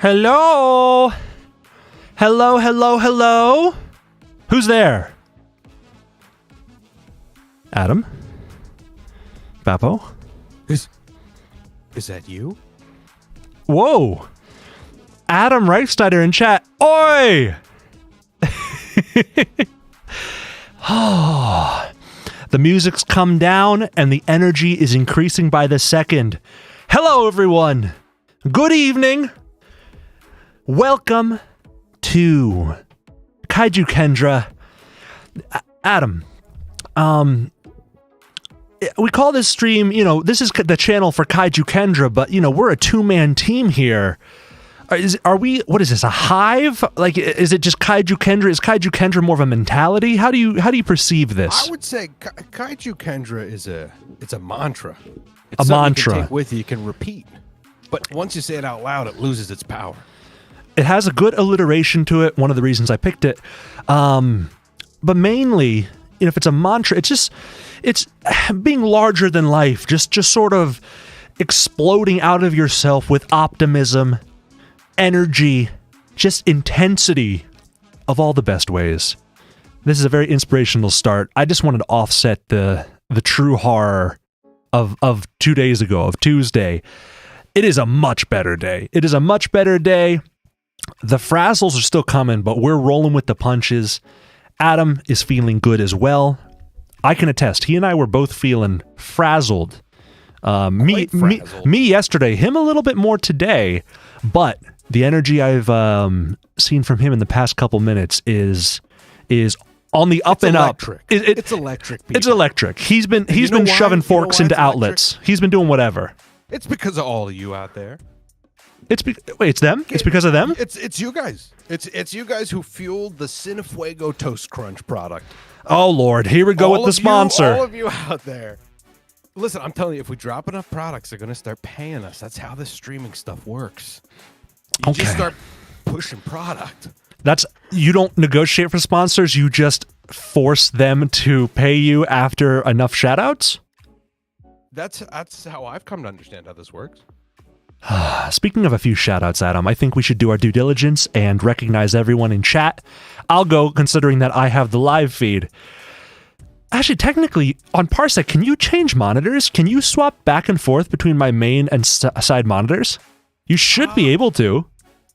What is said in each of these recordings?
Hello? Hello, hello, hello? Who's there? Adam? Bappo? Is that you? Whoa! Adam Reichsteiner in chat. Oi! Oh, the music's come down and the energy is increasing by the second. Hello, everyone. Good evening. Welcome to Kaiju Kendra. Adam, we call this stream, this is the channel for Kaiju Kendra, but, we're a two-man team here. What is this, a hive? Like, is it just Kaiju Kendra? Is Kaiju Kendra more of a mentality? How do you perceive this? I would say Kaiju Kendra it's a mantra. It's a mantra. You can take with you, you can repeat. But once you say it out loud, it loses its power. It has a good alliteration to it, one of the reasons I picked it. But mainly, if it's a mantra, it's being larger than life, just sort of exploding out of yourself with optimism, energy, just intensity of all the best ways. This is a very inspirational start. I just wanted to offset the true horror of 2 days ago, of Tuesday. It is a much better day. It is a much better day. The frazzles are still coming, but we're rolling with the punches. Adam is feeling good as well. I can attest. He and I were both feeling frazzled. Me yesterday, him a little bit more today, but the energy I've seen from him in the past couple minutes is on the up and up. It's electric. People. It's electric. He's been shoving forks into outlets. He's been doing whatever. It's because of all of you out there. It's them? It's because of them? It's you guys. It's you guys who fueled the Cinefuego Toast Crunch product. Oh, Lord. Here we go with the sponsor. All of you out there. Listen, I'm telling you, if we drop enough products, they're going to start paying us. That's how this streaming stuff works. You just start pushing product. You don't negotiate for sponsors. You just force them to pay you after enough shout-outs? That's how I've come to understand how this works. Speaking of a few shout-outs, Adam, I think we should do our due diligence and recognize everyone in chat. I'll go, considering that I have the live feed. Actually, technically, on Parsec, can you change monitors? Can you swap back and forth between my main and side monitors? You should be able to.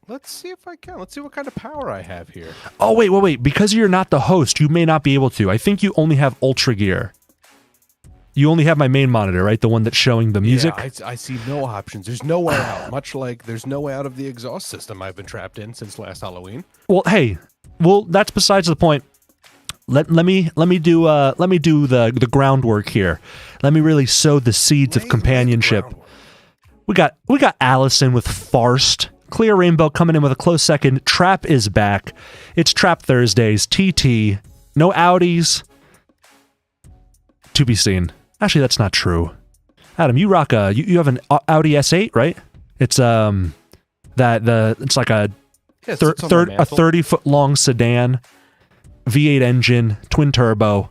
Let's see if I can. Let's see what kind of power I have here. Oh, wait. Because you're not the host, you may not be able to. I think you only have Ultra Gear. You only have my main monitor, right? The one that's showing the music? Yeah, I see no options. There's no way out. Much like there's no way out of the exhaust system I've been trapped in since last Halloween. Well, hey. Well, that's besides the point. Let me do the groundwork here. Let me really sow the seeds of companionship. We got Allison with Farced. Clear Rainbow coming in with a close second. Trap is back. It's Trap Thursdays. TT. No Audis. To be seen. Actually, that's not true. Adam, you rock you have an Audi S8, right? It's it's like a 30-foot long sedan, V8 engine, twin turbo.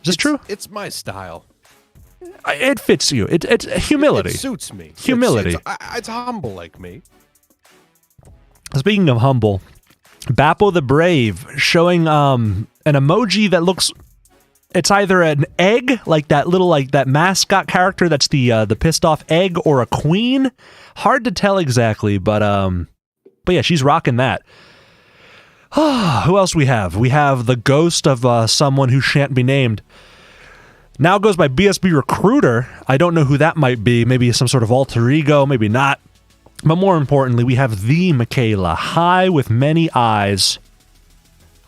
Is this true? It's my style. It fits you. It's humility. It suits me. Humility. It's humble like me. Speaking of humble, Bappo the Brave showing an emoji that looks. It's either an egg, like that mascot character that's the pissed off egg, or a queen. Hard to tell exactly, but yeah, she's rocking that. Who else we have? We have the ghost of someone who shan't be named. Now goes by BSB Recruiter. I don't know who that might be. Maybe some sort of alter ego, maybe not. But more importantly, we have the Michaela, high with many eyes.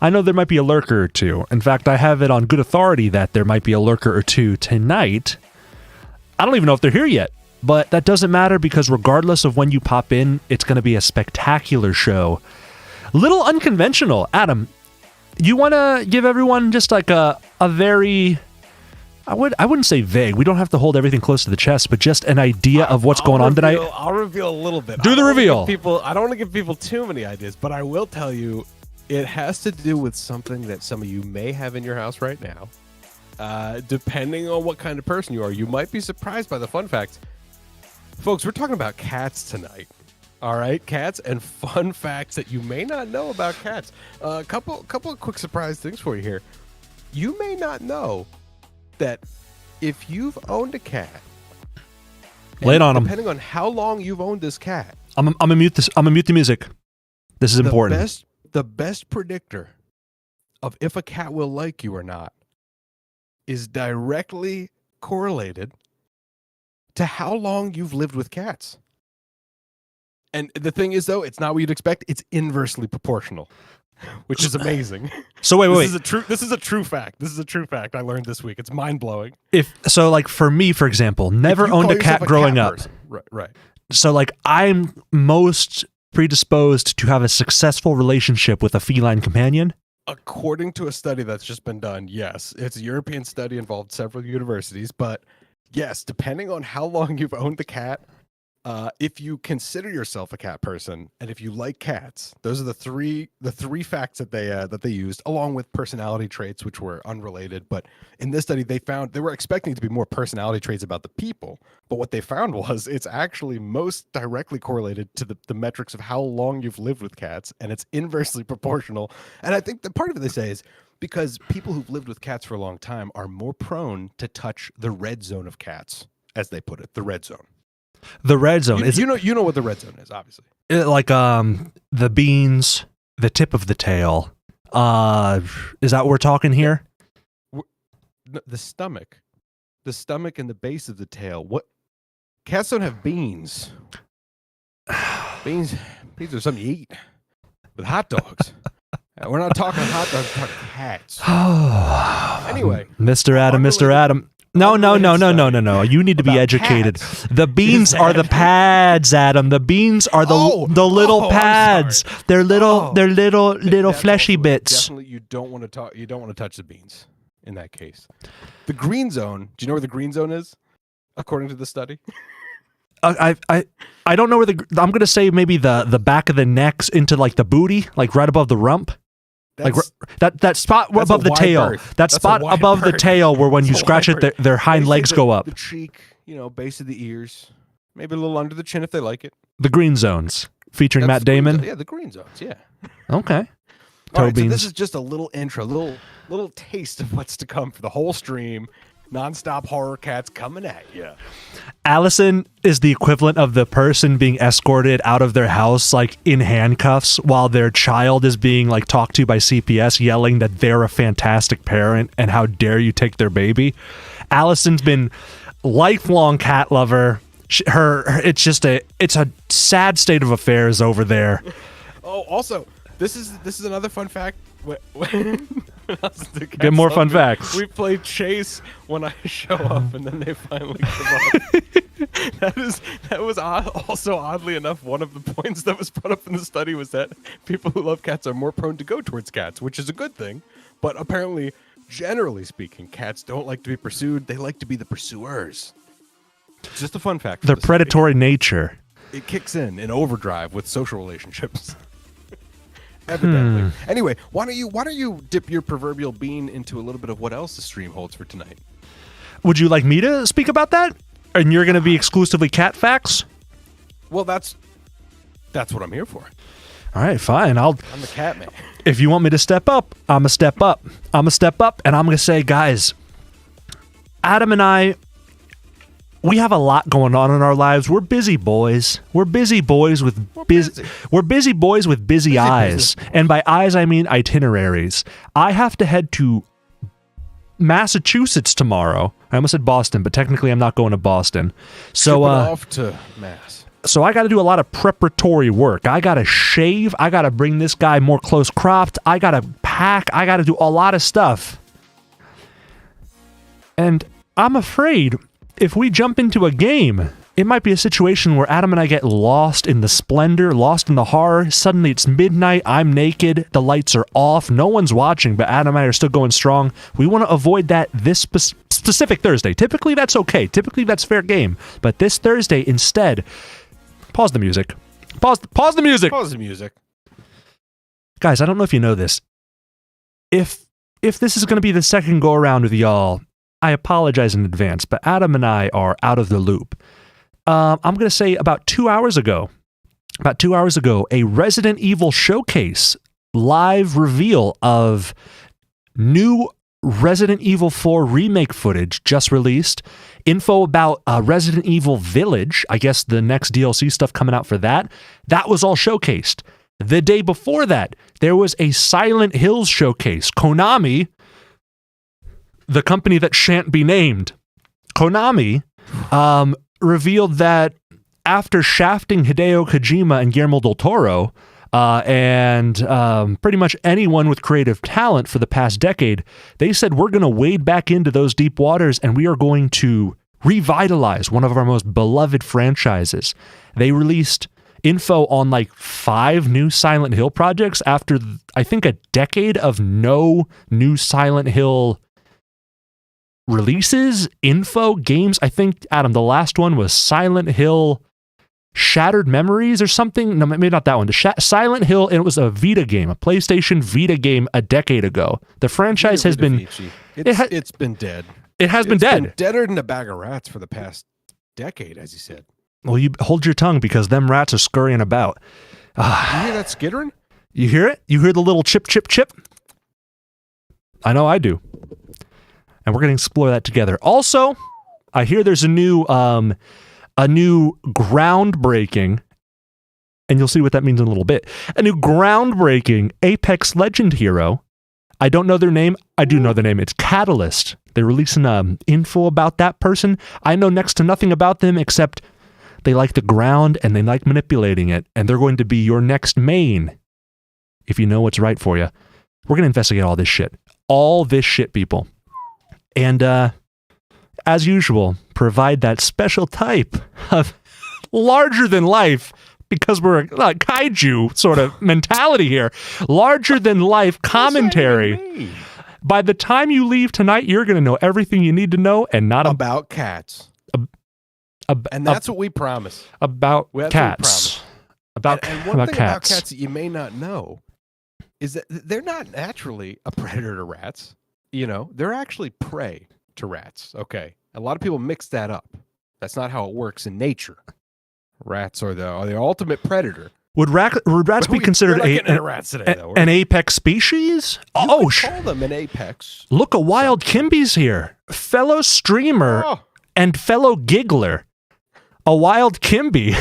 I know there might be a lurker or two. In fact, I have it on good authority that there might be a lurker or two tonight. I don't even know if they're here yet, but that doesn't matter because regardless of when you pop in, it's going to be a spectacular show. Little unconventional. Adam, you want to give everyone just like a very... I wouldn't say vague. We don't have to hold everything close to the chest, but just an idea of what's going on tonight. I'll reveal a little bit. Do the reveal. I don't want to give people too many ideas, but I will tell you it has to do with something that some of you may have in your house right now. Depending on what kind of person you are, you might be surprised by the fun facts. Folks, we're talking about cats tonight. All right, cats and fun facts that you may not know about cats. A couple of quick surprise things for you here. You may not know that if you've owned a cat, lay it on them. Depending on how long you've owned this cat, I'm gonna mute this. I'm gonna mute the music. This is important. The best predictor of if a cat will like you or not is directly correlated to how long you've lived with cats. And the thing is, though, it's not what you'd expect. It's inversely proportional, which is amazing. So wait. This is a true fact. This is a true fact I learned this week. It's mind blowing. Like for me, for example, never owned a cat growing up. Right. So like I'm most predisposed to have a successful relationship with a feline companion. According to a study that's just been done, yes. It's a European study, involved several universities, but yes, depending on how long you've owned the cat, if you consider yourself a cat person and if you like cats, those are the three facts that they used, along with personality traits, which were unrelated. But in this study, they found they were expecting to be more personality traits about the people, but what they found was it's actually most directly correlated to the metrics of how long you've lived with cats, and it's inversely proportional. And I think the part of it they say is because people who've lived with cats for a long time are more prone to touch the red zone of cats, as they put it, the red zone. The red zone is you know what the red zone is, obviously. Like the beans, the tip of the tail. Is that what we're talking here? The stomach and the base of the tail. What cats don't have beans. Beans are something you eat with hot dogs. We're not talking hot dogs, we're talking cats. Anyway, Mr. Adam. No. You need to be educated. Pads. The beans are the pads, Adam. The beans are the little pads. They're little fleshy bits. Definitely, you don't want to touch the beans in that case. The green zone. Do you know where the green zone is? According to the study. I don't know where I'm going to say maybe the back of the necks into like the booty, like right above the rump. Like that spot above the tail. Berth. That spot above the tail where when you scratch it, their hind legs go up. The cheek, base of the ears, maybe a little under the chin if they like it. The green zones featuring Matt Damon. Yeah, the green zones. Yeah. Okay. All right, so this is just a little intro, little taste of what's to come for the whole stream. Non-stop horror cats coming at you. Allison is the equivalent of the person being escorted out of their house like in handcuffs while their child is being like talked to by CPS yelling that they're a fantastic parent and how dare you take their baby. Allison's been lifelong cat lover. It's a sad state of affairs over there. Oh, also, this is another fun fact. Get more fun facts. We play chase when I show up, and then they finally give up. That was also oddly enough one of the points that was brought up in the study was that people who love cats are more prone to go towards cats, which is a good thing. But apparently, generally speaking, cats don't like to be pursued; they like to be the pursuers. Just a fun fact. Their predatory nature. It kicks in overdrive with social relationships. Evidently. Anyway, why don't you dip your proverbial bean into a little bit of what else the stream holds for tonight? Would you like me to speak about that? And you're going to be exclusively cat facts? Well, that's what I'm here for. All right, fine. I'm the cat man. If you want me to step up, I'm going to step up. I'm going to step up, and I'm going to say, guys, Adam and I, we have a lot going on in our lives. We're busy boys. We're busy boys with busy eyes. And by eyes, I mean itineraries. I have to head to Massachusetts tomorrow. I almost said Boston, but technically I'm not going to Boston. So off to Mass. So I got to do a lot of preparatory work. I got to shave. I got to bring this guy more close cropped. I got to pack. I got to do a lot of stuff. And I'm afraid if we jump into a game, it might be a situation where Adam and I get lost in the splendor, lost in the horror. Suddenly it's midnight, I'm naked, the lights are off, no one's watching, but Adam and I are still going strong. We want to avoid that this specific Thursday. Typically that's okay. Typically that's fair game. But this Thursday instead, pause the music. Pause the music. Pause the music. Guys, I don't know if you know this. If this is going to be the second go around with y'all, I apologize in advance, but Adam and I are out of the loop. I'm going to say about 2 hours ago, about 2 hours ago, a Resident Evil showcase live reveal of new Resident Evil 4 remake footage just released. Info about Resident Evil Village, I guess the next DLC stuff coming out for that. That was all showcased. The day before that, there was a Silent Hills showcase. Konami, the company that shan't be named, Konami revealed that after shafting Hideo Kojima and Guillermo del Toro, and pretty much anyone with creative talent for the past decade, they said, we're going to wade back into those deep waters and we are going to revitalize one of our most beloved franchises. They released info on like 5 new Silent Hill projects after, I think, a decade of no new Silent Hill releases, info, games. I think, Adam, the last one was Silent Hill Shattered Memories or something. No, maybe not that one. The Silent Hill, and it was a Vita game, a PlayStation Vita game a decade ago. The franchise has been... It's been dead. It has been dead. It's been deader than a bag of rats for the past decade, as you said. Well, you hold your tongue because them rats are scurrying about. You hear that skittering? You hear it? You hear the little chip, chip, chip? I know I do. And we're going to explore that together. Also, I hear there's a new groundbreaking, and you'll see what that means in a little bit. A new groundbreaking Apex Legend hero. I don't know their name. I do know their name. It's Catalyst. They're releasing info about that person. I know next to nothing about them except they like the ground and they like manipulating it, and they're going to be your next main if you know what's right for you. We're going to investigate all this shit. All this shit, people. And as usual, provide that special type of larger than life, because we're a kaiju sort of mentality here, larger than life commentary. By the time you leave tonight, you're going to know everything you need to know, and not about cats. And that's what we promise. About cats. And one thing about cats that you may not know is that they're not naturally a predator to rats. You know, they're actually prey to rats. Okay. A lot of people mix that up. That's not how it works in nature. Rats are the ultimate predator. Would rats be considered an apex species? You could call them an apex. Look, a wild Kimby's here. Fellow streamer and fellow giggler. A wild Kimby.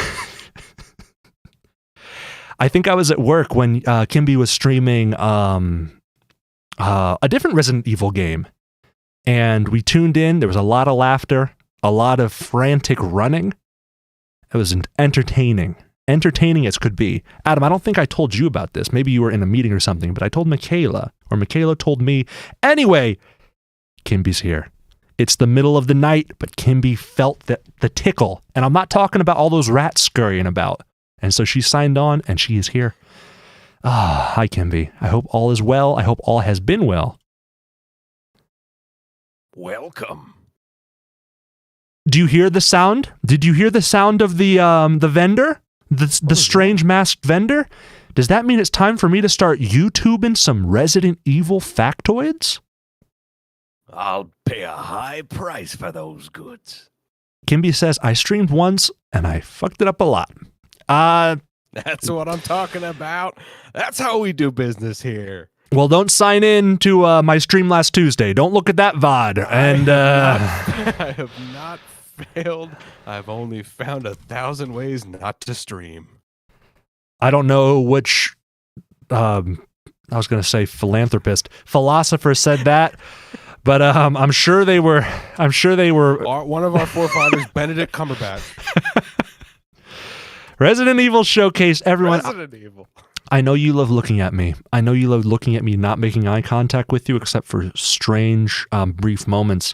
I think I was at work when Kimby was streaming a different Resident Evil game. And we tuned in. There was a lot of laughter, a lot of frantic running. It was entertaining. Entertaining as could be. Adam, I don't think I told you about this. Maybe you were in a meeting or something, but I told Michaela, or Michaela told me. Anyway, Kimby's here. It's the middle of the night, but Kimby felt the tickle. And I'm not talking about all those rats scurrying about. And so she signed on, and she is here. Hi, Kimby. I hope all is well. I hope all has been well. Welcome. Do you hear the sound? Did you hear the sound of the vendor? The strange masked vendor? Does that mean it's time for me to start YouTubing some Resident Evil factoids? I'll pay a high price for those goods. Kimby says, I streamed once and I fucked it up a lot. That's what I'm talking about. That's how we do business here. Well, don't sign in to my stream last Tuesday. Don't look at that VOD. And I have not failed. I've only found 1,000 ways not to stream. I don't know which, I was going to say philosopher said that, but I'm sure they were. One of our forefathers, Benedict Cumberbatch. Resident Evil showcase, everyone. Resident Evil. I know you love looking at me. I know you love looking at me, not making eye contact with you, except for strange, brief moments.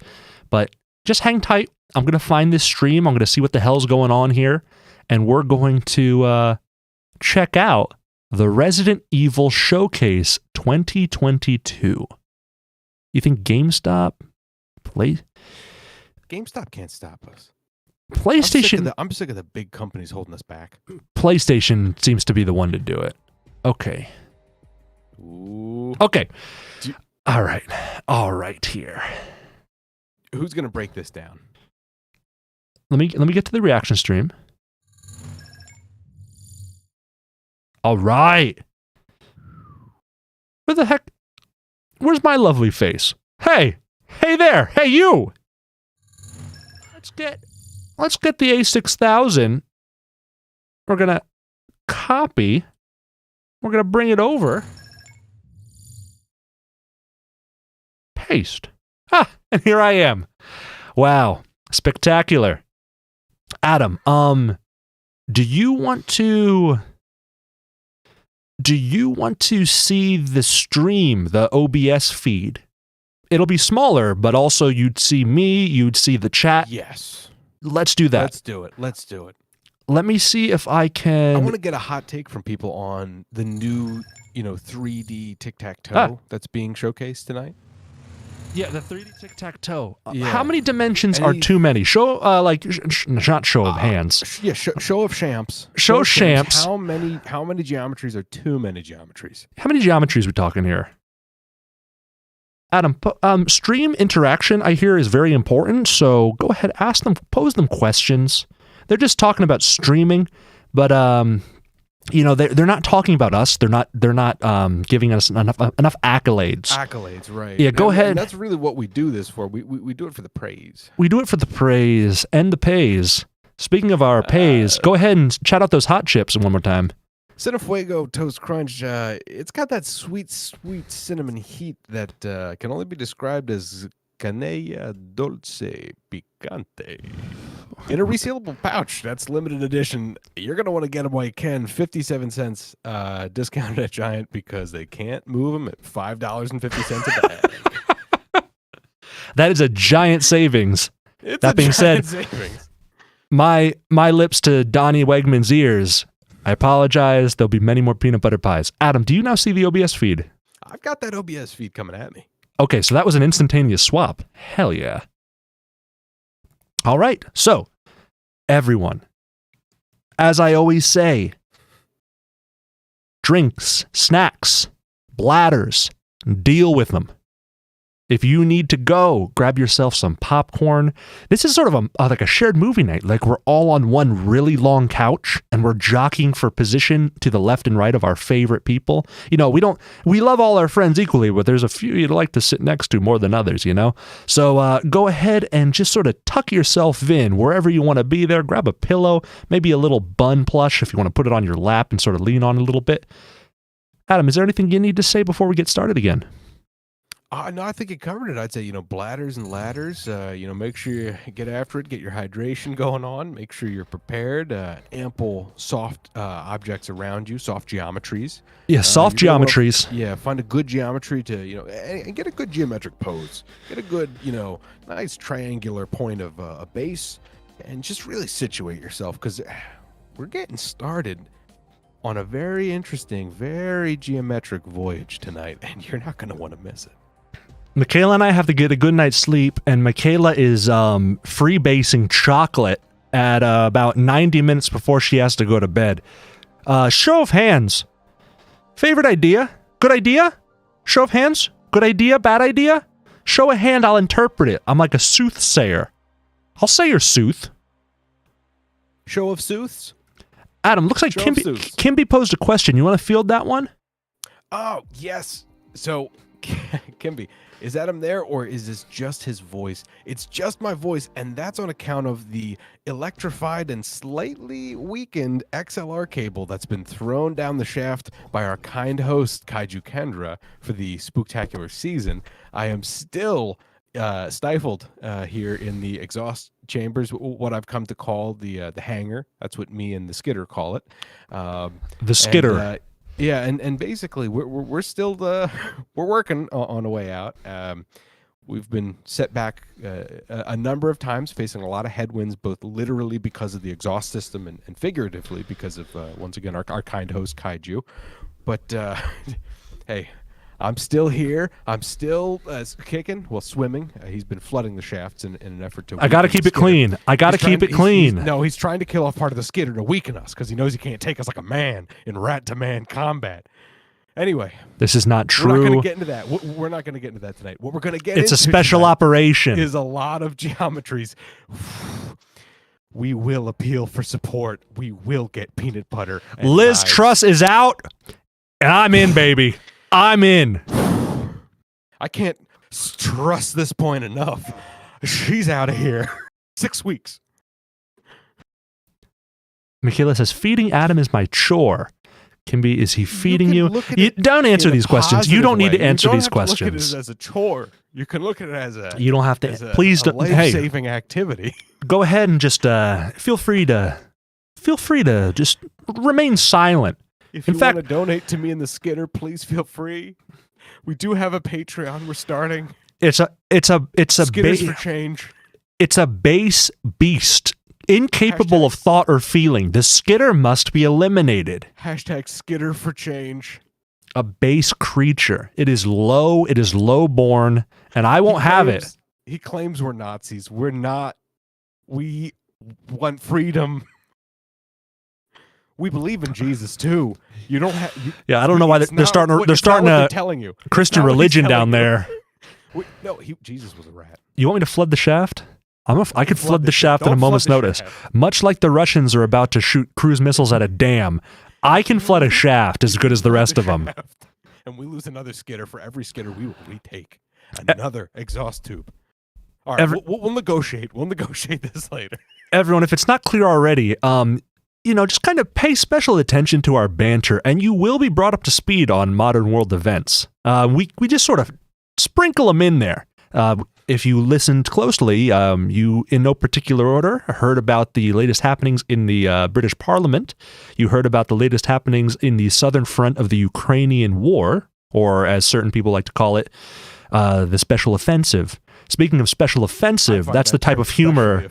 But just hang tight. I'm going to find this stream. I'm going to see what the hell's going on here. And we're going to check out the Resident Evil Showcase 2022. You think GameStop can't stop us. PlayStation. I'm sick of the big companies holding us back. PlayStation seems to be the one to do it. Okay. Ooh. Okay. All right here. Who's going to break this down? Let me get to the reaction stream. All right. Where the heck? Where's my lovely face? Hey there. Hey, you. Let's get the A6000. We're going to copy. We're going to bring it over. Paste. And here I am. Wow. Spectacular. Adam, do you want to see the stream, the OBS feed? It'll be smaller, but also you'd see me, you'd see the chat. Yes. Let's do that. Let's do it. Let me see if I can... I want to get a hot take from people on the new, 3D tic-tac-toe that's being showcased tonight. Yeah, the 3D tic-tac-toe. Yeah. How many dimensions are too many? Show, not show of hands. Show of shamps. Show of shamps. How many geometries are too many geometries? How many geometries are we talking here? Adam, stream interaction, I hear, is very important, so go ahead, ask them, pose them questions. They're just talking about streaming, but they're not talking about us. They're not giving us enough accolades. Accolades, right? Yeah, go ahead. And that's really what we do this for. We do it for the praise. We do it for the praise and the pays. Speaking of our pays, go ahead and chat out those hot chips one more time. Cinefuego Toast Crunch, it's got that sweet, sweet cinnamon heat that can only be described as canella dulce picante. In a resealable pouch, that's limited edition. You're going to want to get them while you can. 57 cents discounted at Giant because they can't move them at $5.50 a bag. That is a giant savings. It's that being said, savings. My lips to Donnie Wegman's ears. I apologize. There'll be many more peanut butter pies. Adam, do you now see the OBS feed? I've got that OBS feed coming at me. Okay, so that was an instantaneous swap. Hell yeah. All right, so everyone, as I always say, drinks, snacks, bladders, deal with them. If you need to go, grab yourself some popcorn. This is sort of like a shared movie night. Like we're all on one really long couch and we're jockeying for position to the left and right of our favorite people. We love all our friends equally, but there's a few you'd like to sit next to more than others, So go ahead and just sort of tuck yourself in wherever you want to be there. Grab a pillow, maybe a little bun plush if you want to put it on your lap and sort of lean on a little bit. Adam, is there anything you need to say before we get started again? No, I think you covered it. I'd say, bladders and ladders, make sure you get after it, get your hydration going on, make sure you're prepared, ample soft objects around you, soft geometries. Yeah, soft geometries. Find a good geometry to, and get a good geometric pose. Get a good, nice triangular point of a base and just really situate yourself because we're getting started on a very interesting, very geometric voyage tonight, and you're not going to want to miss it. Michaela and I have to get a good night's sleep, and Michaela is freebasing chocolate at about 90 minutes before she has to go to bed. Show of hands. Favorite idea? Good idea? Show of hands? Good idea? Bad idea? Show a hand, I'll interpret it. I'm like a soothsayer. I'll say your sooth. Show of sooths? Adam, looks like Kimby posed a question. You want to field that one? Oh, yes. So, Kimby, is Adam there, or is this just his voice? It's just my voice, and that's on account of the electrified and slightly weakened XLR cable that's been thrown down the shaft by our kind host, Kaiju Kendra, for the spooktacular season. I am still stifled here in the exhaust chambers, what I've come to call the hangar. That's what me and the skidder call it. The skidder. And basically we're still we're working on a way out. We've been set back a number of times, facing a lot of headwinds, both literally because of the exhaust system and figuratively because of once again our kind host Kaiju. But hey, I'm still here. I'm still kicking, swimming. He's been flooding the shafts in an effort to... I got to keep it clean. He's trying to kill off part of the skidder to weaken us because he knows he can't take us like a man in rat-to-man combat. Anyway. This is not true. We're not going to get into that. We're not going to get into that tonight. What we're going to get into... It's a special operation. ...is a lot of geometries. We will appeal for support. We will get peanut butter. And Liz knives. Truss is out, and I'm in, baby. I'm in. I can't stress this point enough. She's out of here. 6 weeks. Michaela says, feeding Adam is my chore. Kimby, is he feeding you? Look at it Don't answer in a these questions. You positive don't need way. to answer You don't these have to questions. Look at it as a chore. You can look at it as a. You don't have to. as a- Please a don't. Hey, life-saving activity. go ahead and just feel free to just remain silent. If In you fact- want to donate to me in the Skitter, please feel free. We do have a Patreon. We're starting. It's a Skitters for change. it's a base beast, incapable of thought or feeling. The skitter must be eliminated. Hashtag Skitter for change. A base creature. It is low born, and I won't have it. He claims we're Nazis. We're not. We want freedom. We believe in Jesus too. You don't have. Yeah, I don't know why they're starting a telling you Christian religion down there. Jesus was a rat. You want me to flood the shaft? I could flood the shaft at a Don't moment's flood the notice. shaft. Much like the Russians are about to shoot cruise missiles at a dam, I can flood a shaft as good as the rest of them. And we lose another skitter for every skitter we will retake. Another exhaust tube. All right, we'll negotiate. We'll negotiate this later. Everyone, if it's not clear already, just kind of pay special attention to our banter, and you will be brought up to speed on modern world events. We just sort of sprinkle them in there. If you listened closely, you, in no particular order, heard about the latest happenings in the British Parliament. You heard about the latest happenings in the southern front of the Ukrainian war, or as certain people like to call it, the special offensive. Speaking of special offensive, that's the type of humor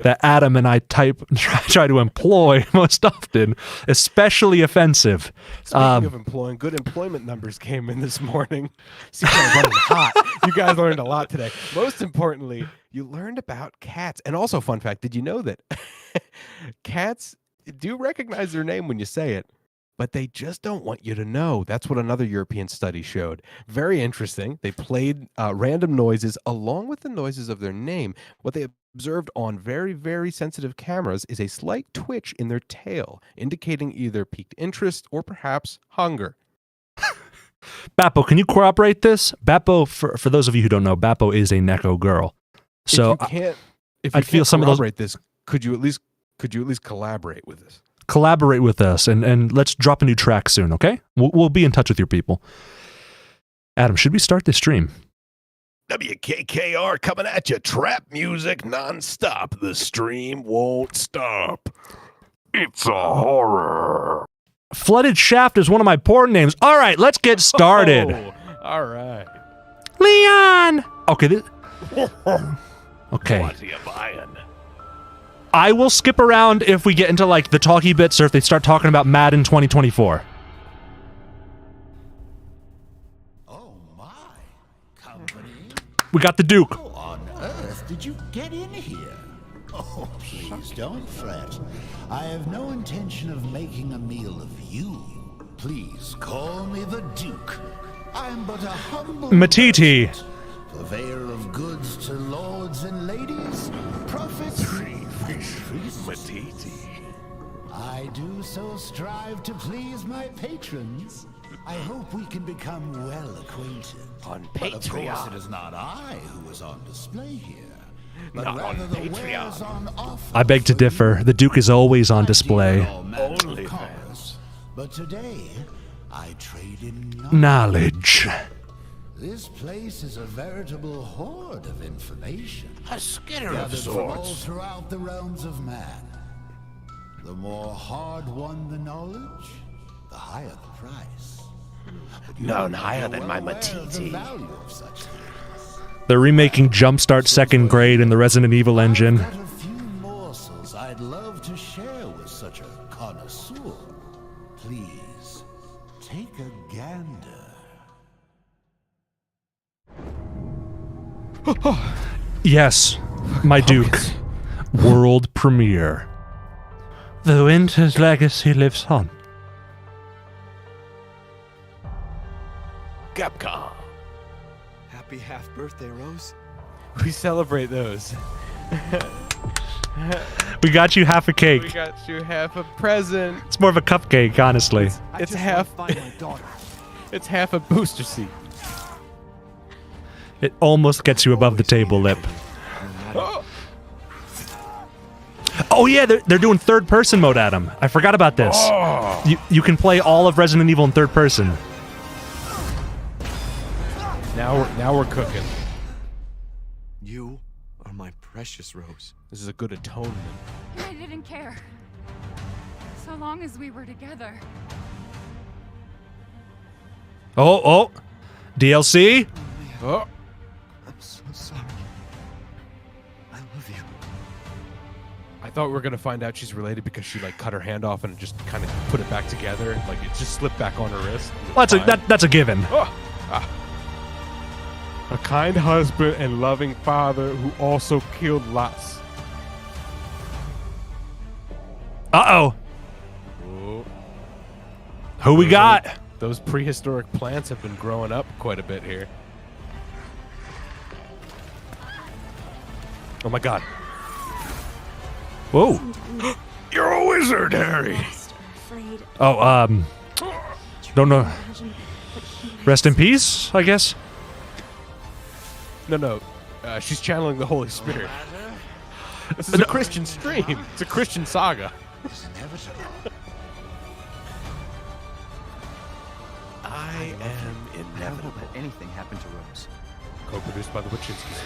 that Adam and I try to employ most often. Especially offensive. Speaking of employing, good employment numbers came in this morning. See, I'm running hot. You guys learned a lot today. Most importantly, you learned about cats. And also, fun fact, did you know that cats do recognize their name when you say it? But they just don't want you to know. That's what another European study showed. Very interesting. They played random noises along with the noises of their name. What they observed on very, very sensitive cameras is a slight twitch in their tail, indicating either piqued interest or perhaps hunger. Bappo, can you corroborate this? Bappo, for those of you who don't know, Bappo is a Neko girl. So if you can't corroborate this, could you at least collaborate with us? Collaborate with us, and let's drop a new track soon, okay? We'll be in touch with your people. Adam, should we start this stream? WKKR coming at you. Trap music nonstop. The stream won't stop. It's a horror. Flooded Shaft is one of my porn names. All right, let's get started. Oh, all right. Leon! Okay, okay. What are you buying? I will skip around if we get into like the talky bits or if they start talking about Madden 2024. Oh my, company. We got the Duke. How on earth did you get in here? Oh, please don't fret. I have no intention of making a meal of you. Please call me the Duke. I'm but a humble Matiti. merchant, purveyor of goods to lords and ladies, prophets. Matiti. I do so strive to please my patrons. I hope we can become well acquainted. On But of course, Patreon. it is not I who is on display here, but Not rather on the Patreon. wares on offer. I beg to for differ. you. The Duke is always on I deal display. in all manner of Only commerce, but today I trade in Knowledge. This place is a veritable hoard of information, A skitter of gathered from all sorts. throughout the realms of man. The more hard-won the knowledge, the higher the price. But you None are higher than well my aware of the Matiti. value of such things. They're remaking Jumpstart Second Grade in the Resident Evil engine. I've got a few morsels I'd love to share with such a connoisseur. Please, take a gander. Yes, my Duke. World premiere. The Winter's legacy lives on. Capcom. Happy half birthday, Rose. We celebrate those. We got you half a cake. We got you half a present. It's more of a cupcake, honestly. It's half. It's half a booster seat. It almost gets you above the table lip. Oh yeah, they're doing third-person mode, Adam. I forgot about this. You can play all of Resident Evil in third person. Now we're cooking. You are my precious Rose. This is a good atonement. I didn't care. So long as we were together. Oh, DLC? Oh. I'm so sorry. I love you. I thought we were gonna find out she's related because she like cut her hand off and just kind of put it back together, like it just slipped back on her wrist. Well, that's a given. A kind husband and loving father who also killed lots. Uh-oh. Who we got? Those prehistoric plants have been growing up quite a bit here. Oh my god. Whoa. You're a wizard, Harry. Oh, don't know. Rest in peace, I guess? No. She's channeling the Holy Spirit. This is a Christian stream. It's a Christian saga. It's inevitable. I am inevitable. Let anything happen to Rose. Co-produced by the Wachowskis.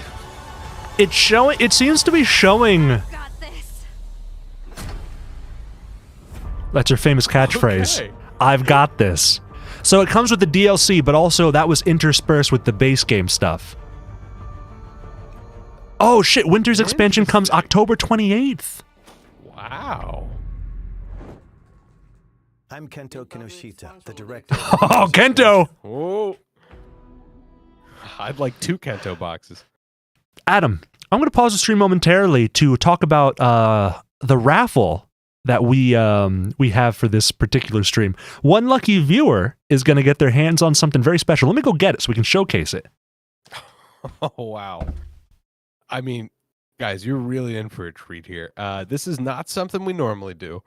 It seems to be showing. Got this. That's her famous catchphrase. Okay. I've got this. So it comes with the DLC, but also that was interspersed with the base game stuff. Oh shit, Winter's expansion comes October 28th. Wow. I'm Kento Kinoshita, the director. Oh, Kento! Oh. I'd like 2 Kento boxes. Adam, I'm going to pause the stream momentarily to talk about the raffle that we have for this particular stream. One lucky viewer is going to get their hands on something very special. Let me go get it so we can showcase it. Oh, wow. I mean, guys, you're really in for a treat here. This is not something we normally do.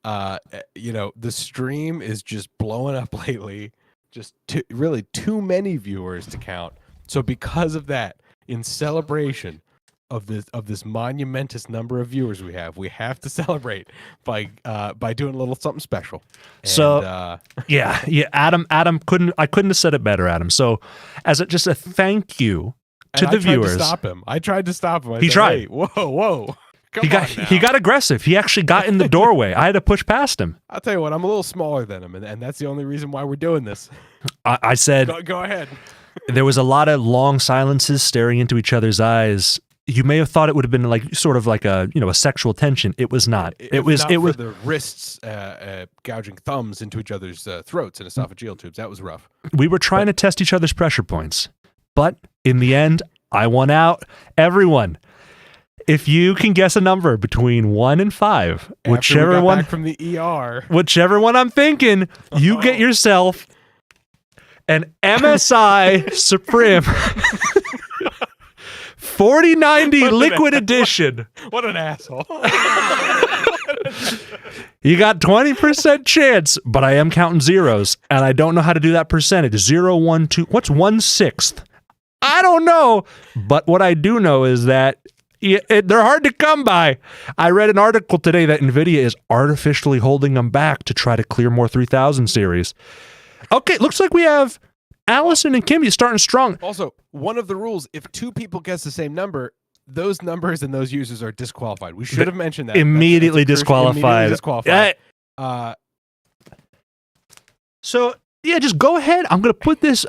The stream is just blowing up lately. Just really too many viewers to count. So because of that, in celebration of this monumentous number of viewers we have to celebrate by doing a little something special. And, so yeah, Adam couldn't have said it better, Adam. So as just a thank you to the viewers. I tried to stop him. He tried. Hey, whoa. He got aggressive. He actually got in the doorway. I had to push past him. I'll tell you what, I'm a little smaller than him, and that's the only reason why we're doing this. I said, go ahead. There was a lot of long silences staring into each other's eyes. You may have thought it would have been like sort of like a sexual tension. It was not. It was the wrists gouging thumbs into each other's throats and esophageal tubes. That was rough. We were trying to test each other's pressure points, but in the end, I won out. Everyone, if you can guess a number between 1 and 5, whichever one back from the ER, whichever one I'm thinking, you get yourself an MSI Supreme 4090 Liquid Edition. What an asshole. You got 20% chance, but I am counting zeros, and I don't know how to do that percentage. 0, 1, 2. What's 1/6? I don't know, but what I do know is that they're hard to come by. I read an article today that NVIDIA is artificially holding them back to try to clear more 3000 series. Okay, looks like we have Allison and Kimmy starting strong. Also, one of the rules, if 2 people guess the same number, those numbers and those users are disqualified. We should have mentioned that. Immediately disqualified. So yeah, just go ahead. I'm gonna put this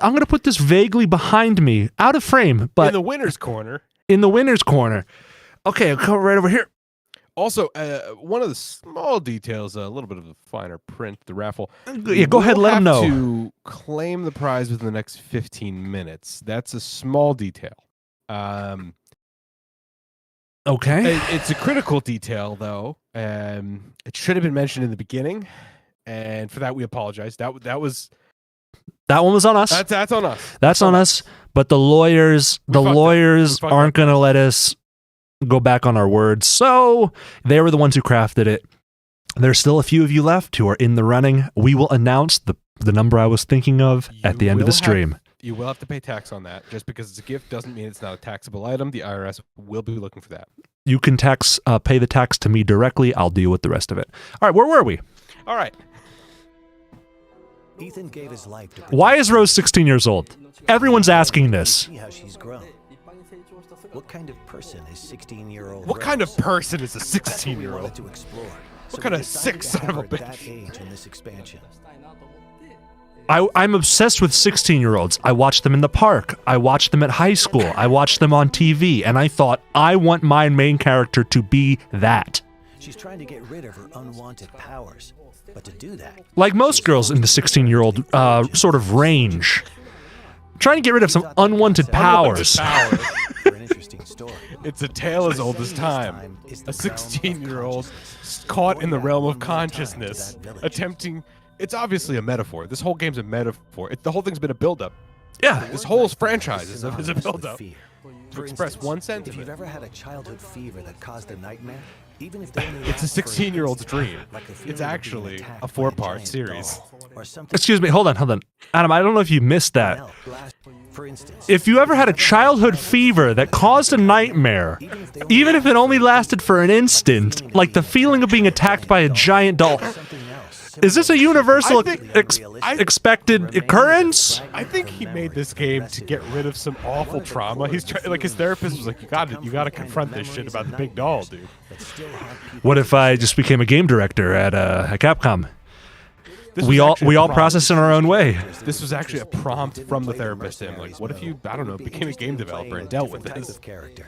vaguely behind me, out of frame, but in the winner's corner. In the winner's corner. Okay, I'll come right over here. Also, one of the small details, a little bit of a finer print, the raffle. Yeah, go ahead, let them know. To claim the prize within the next 15 minutes. That's a small detail. Okay. It's a critical detail, though. It should have been mentioned in the beginning, and for that we apologize. That one was on us. That's on us. That's on us. But the lawyers aren't going to let us go back on our words. So they were the ones who crafted it. There's still a few of you left who are in the running. We will announce the number I was thinking of at the end of the stream. You will have to pay tax on that. Just because it's a gift doesn't mean it's not a taxable item. The IRS will be looking for that. You can pay the tax to me directly. I'll deal with the rest of it. All right, where were we? All right. Ethan gave his life to Why is Rose 16 years old? Everyone's asking this. See how she's grown. What kind of person is 16-year-old? What kind of person is a 16-year-old? To explore. What kind of sick son of a bitch? That age in this expansion. I'm obsessed with 16-year-olds. I watch them in the park. I watch them at high school. I watch them on TV. And I thought, I want my main character to be that. She's trying to get rid of her unwanted powers. But to do that... Like most girls in the 16-year-old sort of range. Trying to get rid of some unwanted powers. For an interesting story. It's a tale as old as time. A 16-year-old caught in the realm of consciousness, attempting... It's obviously a metaphor. This whole game's a metaphor. The whole thing's been a build-up. Yeah. This whole franchise is a build-up. To express one If sentiment. you've ever had a childhood fever that caused a nightmare, even if It's a 16-year-old's dream. It's actually a 4-part series. Excuse me, hold on. Adam, I don't know if you missed that. For instance, If you ever had a childhood fever that caused a nightmare, even if it only lasted for an instant, like the feeling of being attacked by a giant doll, is this a universal expected occurrence? I think he made this game to get rid of some awful trauma. He's like his therapist was like, you gotta confront this shit about the big doll, dude. What if I just became a game director at Capcom? This We was all actually a prompt. process in our own way. This was actually a prompt from the therapist to him. Like, what if you, I don't know, became a game developer and dealt with this? character.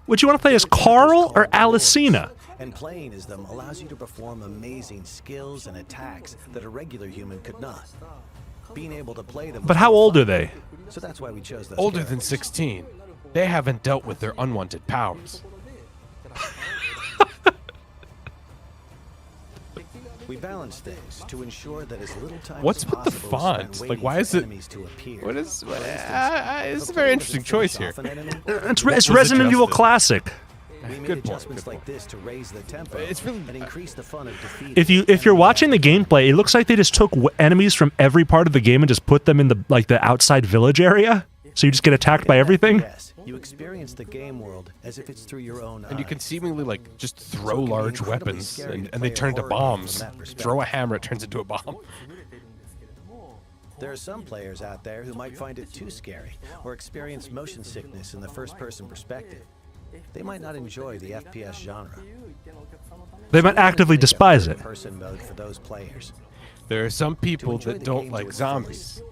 Would you want to play as Carl or Alicina? And playing as them allows you to perform amazing skills and attacks that a regular human could not. Being able to play them. But how old are they? So that's why we chose those Older than characters. 16. They haven't dealt with their unwanted powers. We balance things to ensure that as little time What's as with the possible is font? spent Like, waiting why for is it- enemies to appear. What is? For instance, It's if a very player interesting doesn't choice finish here. off an enemy, It's was Resident Evil adjusted. Classic. we made Good point, adjustments good like this to raise the tempo It's really- and increase the fun of defeating. If you're enemy watching the actions. gameplay, it looks like they just took enemies from every part of the game and just put them in the outside village area. So you just get attacked by everything. Yes, you experience the game world as if it's through your own And you can eyes. seemingly like just throw So it can be large incredibly weapons scary to and they play a turn into horror game bombs. from that perspective. Throw a hammer, it turns into a bomb. There are some players out there who might find it too scary or experience motion sickness in the first-person perspective. They might not enjoy the FPS genre. They might actively despise it. Person mode for those players. There are some people enjoy that the don't game to like its zombies.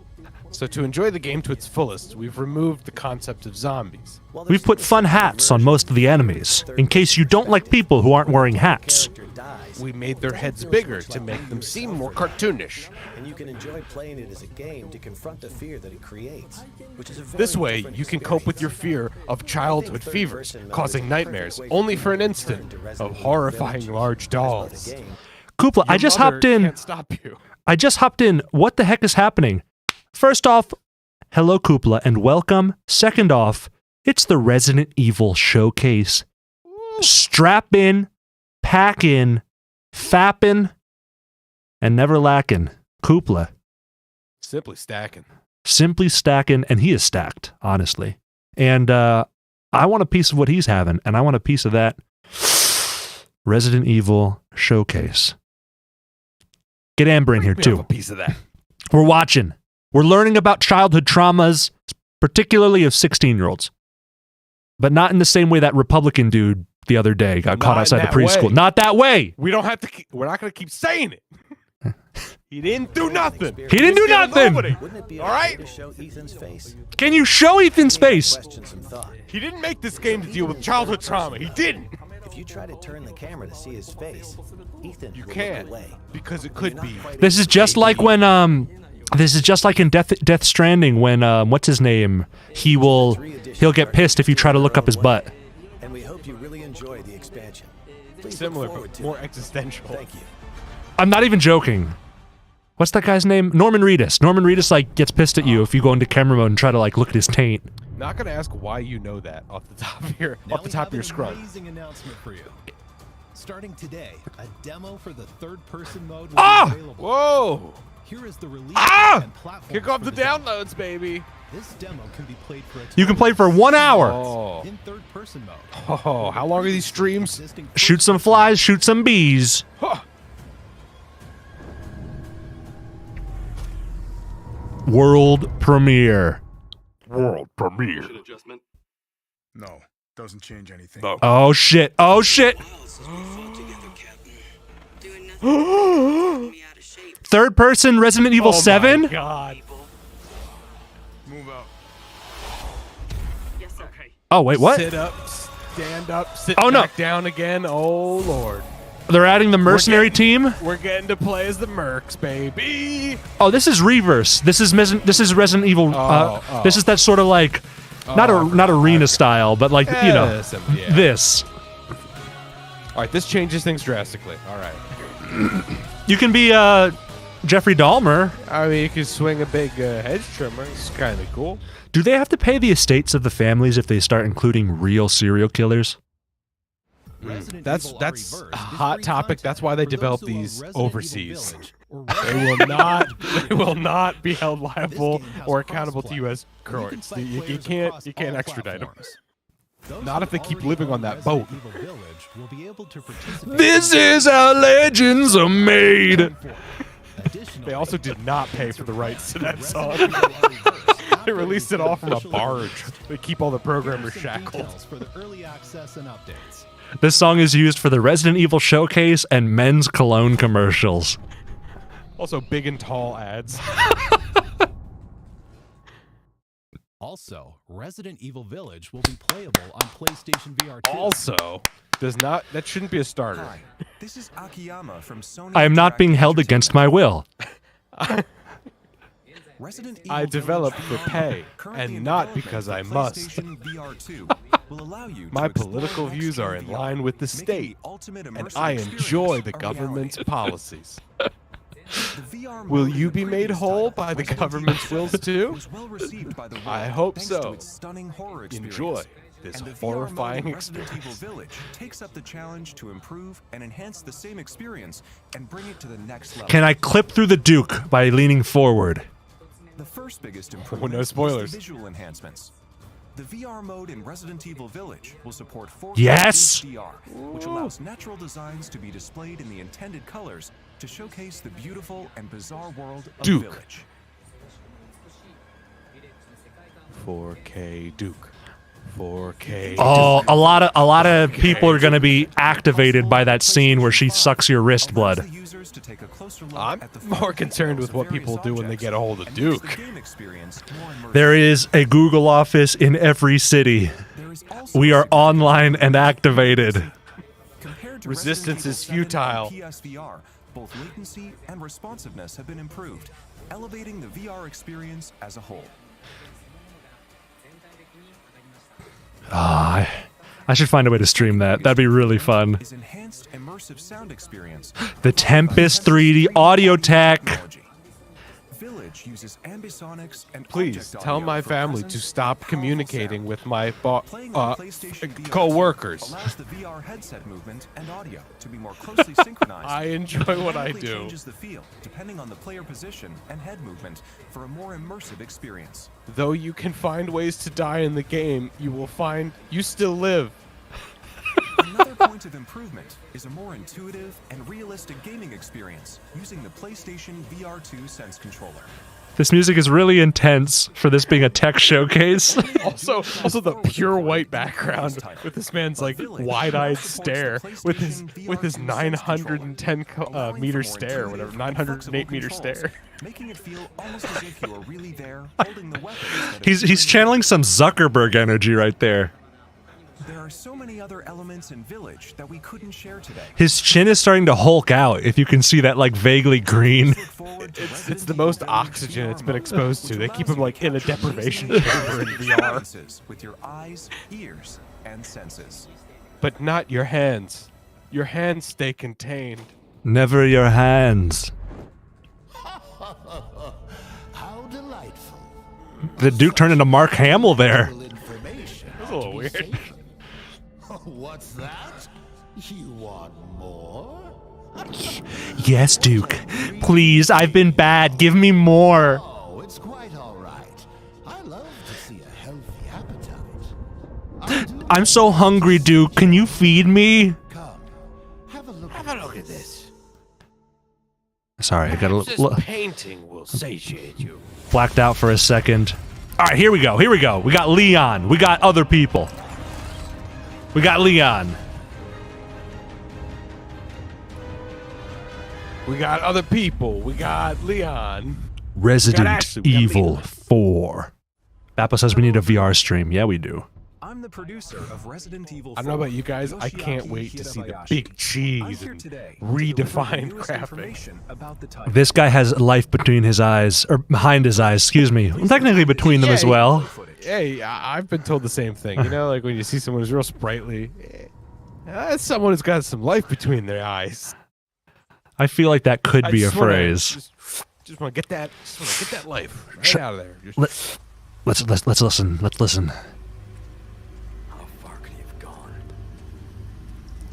So to enjoy the game to its fullest, we've removed the concept of zombies. While We've there's put still a fun sense of hats on immersion, most of the enemies, in case you don't like people who aren't wearing hats. character dies, We made their heads bigger to make them seem more cartoonish. and you can enjoy playing it as a game to confront the fear that it creates, which is a very This way, different you can cope with your fear of childhood fevers, causing nightmares, only for an instant, of horrifying large dolls. game. Kupla, I Your just mother hopped in. Can't stop you. I just hopped in. What the heck is happening? First off, hello Kupla and welcome. Second off, it's the Resident Evil showcase. Strap in, pack in, fappin', and never lacking. Kupla. Simply stacking. Simply stacking, and he is stacked, honestly. And I want a piece of what he's having, and I want a piece of that Resident Evil showcase. Get Amber in here, We have a too. piece of that. We're watching. We're learning about childhood traumas, particularly of 16-year-olds. But not in the same way that Republican dude the other day got caught Not in outside the that preschool. way. Not that way. We don't have to. We're not going to keep saying it. He didn't do nothing. He didn't do Steal nothing. nobody. Wouldn't it be All okay right. to show Ethan's face? Can you show Ethan's face? Question some thought. He didn't make this game to deal with childhood trauma. He didn't. If you try to turn the camera to see his face, Ethan You will look can't away. because it could be. This is just like when this is just like in Death Stranding when what's his name? He'll get pissed if you try to look up his butt. And we hope you really enjoy the expansion. Please Similar, look forward but to more it. existential. Thank you. I'm not even joking. What's that guy's name? Norman Reedus. Norman Reedus like gets pissed at you if you go into camera mode and try to like look at his taint. Not gonna ask why you know that off the top of your scrub. Amazing announcement for you. Starting today, a demo for the third-person mode will Ah! be available. Whoa! Here is the release and platform. Kick off for the demo. downloads, baby. This demo can be played for. You can play for 1 hour. Oh. In third-person mode. Oh, how long are these streams? Shoot some flies, shoot some bees. Huh. World premiere. World premiere. No, doesn't change anything. No. Oh shit. Oh shit. Third person Resident Evil 7? My God. Move out. Oh wait, what? Sit up, stand up, sit Oh, no. back down again. Oh Lord. They're adding the mercenary team? We're getting to play as the Mercs, baby. Oh, this is Reverse. This is Resident Evil. Oh. This is that sort of like not arena style, but like you know Yeah. this. All right, this changes things drastically. All right. You can be Jeffrey Dahmer. I mean, you can swing a big hedge trimmer. It's kind of cool. Do they have to pay the estates of the families if they start including real serial killers? That's a hot topic. That's why they develop these overseas. They will not be held liable or accountable to U.S. courts. You can't extradite them. Not if they keep living on that boat. This is how legends are made. They also did not pay for the rights to that song. They released it all from a barge. They keep all the programmers shackled. For the early access and updates. This song is used for the Resident Evil showcase and men's cologne commercials. Also, big and tall ads. Also, Resident Evil Village will be playable on PlayStation VR 2. Also, that shouldn't be a starter. Hi, this is Akiyama from Sony. I am not being held against my will. Resident Evil I developed Village for pay, currently in and not development because for I must. PlayStation VR 2 will allow you My to explore political views are in next-gen line with the VR, making state, the ultimate and immersive I enjoy the experience a government's reality. policies. The VR Will mode you in the be made previous whole title, by the Resident government's Evil wills 7, too? was well received by the world I hope thanks so. to its stunning horror experience. Enjoy this And the VR horrifying mode in Resident experience. Evil Village takes up the challenge to improve and enhance the same experience and bring it to the next level. Can I clip through the Duke by leaning forward? The first biggest improvement no was spoilers. the visual enhancements. The VR mode in Resident Evil Village will support 4K Yes! HDR, which allows natural designs to be displayed in the intended colors to showcase the beautiful and bizarre world of Duke. Village. 4K Duke. 4K. Oh, a lot of people are going to be activated by that scene where she sucks your wrist Allows blood. the users to take a closer look I'm at the more fine concerned details with what of various people do when they objects get a hold of and makes the Duke. game experience more immersive. There is a Google office in every city. There is also We a are significant online and activated. Compared to Resistance Resident is Evil 7 and futile. PSVR, both latency and responsiveness have been improved, elevating the VR experience as a whole. Ah, I should find a way to stream that. That'd be really fun. Is enhanced immersive sound experience. The Tempest 3D audio tech. Technology. Village uses ambisonics and Please object tell audio my for family to presence stop and powerful communicating sound. with my Playing on PlayStation VR 2 co-workers. allows the VR headset movement and audio to be more closely synchronized. I enjoy what I Dynamically do. changes the feel depending on the player position and head movement for a more immersive experience. Though you can find ways to die in the game, you will find you still live. Another point of improvement is a more intuitive and realistic gaming experience using the PlayStation VR 2 Sense controller. This music is really intense for this being a tech showcase. Also the pure white background with this man's like wide-eyed stare with his 910 meter stare, whatever, 908 meter stare. Making it feel almost as if you are really there holding the weapons. that He's appear channeling some Zuckerberg energy right there. There are so many other elements in Village that we couldn't share today. His chin is starting to hulk out, if you can see that like vaguely green. Look forward to It's Resident the most Evil Village oxygen VR it's been mode, exposed to. which They allows keep you him like to in a capture deprivation amazing chamber in VR. experiences with your eyes, ears, and senses. But not your hands. Your hands stay contained. Never your hands. How delightful. The Duke turned into Mark Hamill there. Will it weird. conversation. What's that? You want more? Yes, Duke. Please, I've been bad. Give me more. Oh, it's quite all right. I love to see a healthy appetite. I'm so hungry, Duke. Can you feed me? Come, have a look at this. Sorry, I got This a painting will satiate you. blacked out for a second. All right, here we go. Here we go. We got Leon. We got other people. We got Leon. We got other people. We got Leon. Resident Ashley, we got Evil Leon. 4. Bappa says we need a VR stream. Yeah, we do. I'm the producer of Resident Evil 4. I don't know about you guys. I can't wait to see the big cheese and redefined graphics. This guy has life between his eyes, or behind his eyes, excuse me. Well, technically between them as well. Hey, I've been told the same thing. You know, like when you see someone who's real sprightly, that's someone who's got some life between their eyes. I feel like that could I be a just wanna- phrase. Just want to get that. Just want to get that life right out of there. Just- Let's listen. Let's listen. How far could he have gone?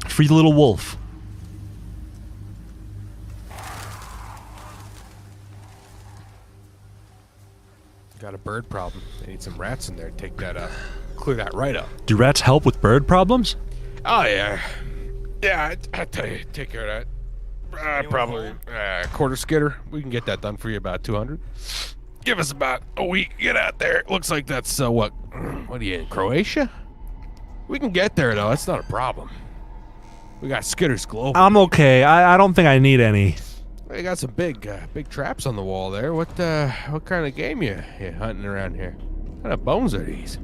Free the little wolf. Got a bird problem. They need some rats in there. Take that up. Clear that right up. Do rats help with bird problems? Oh yeah, yeah. I tell you, take care of that. Probably quarter skitter. We can get that done for you about 200. Give us about a week. Get out there. It looks like that's what? What are you in Croatia? We can get there though. That's not a problem. We got skitters global. I'm okay. I don't think I need any. We got some big traps on the wall there. What kind of game you hunting around here? What kind of bones are these?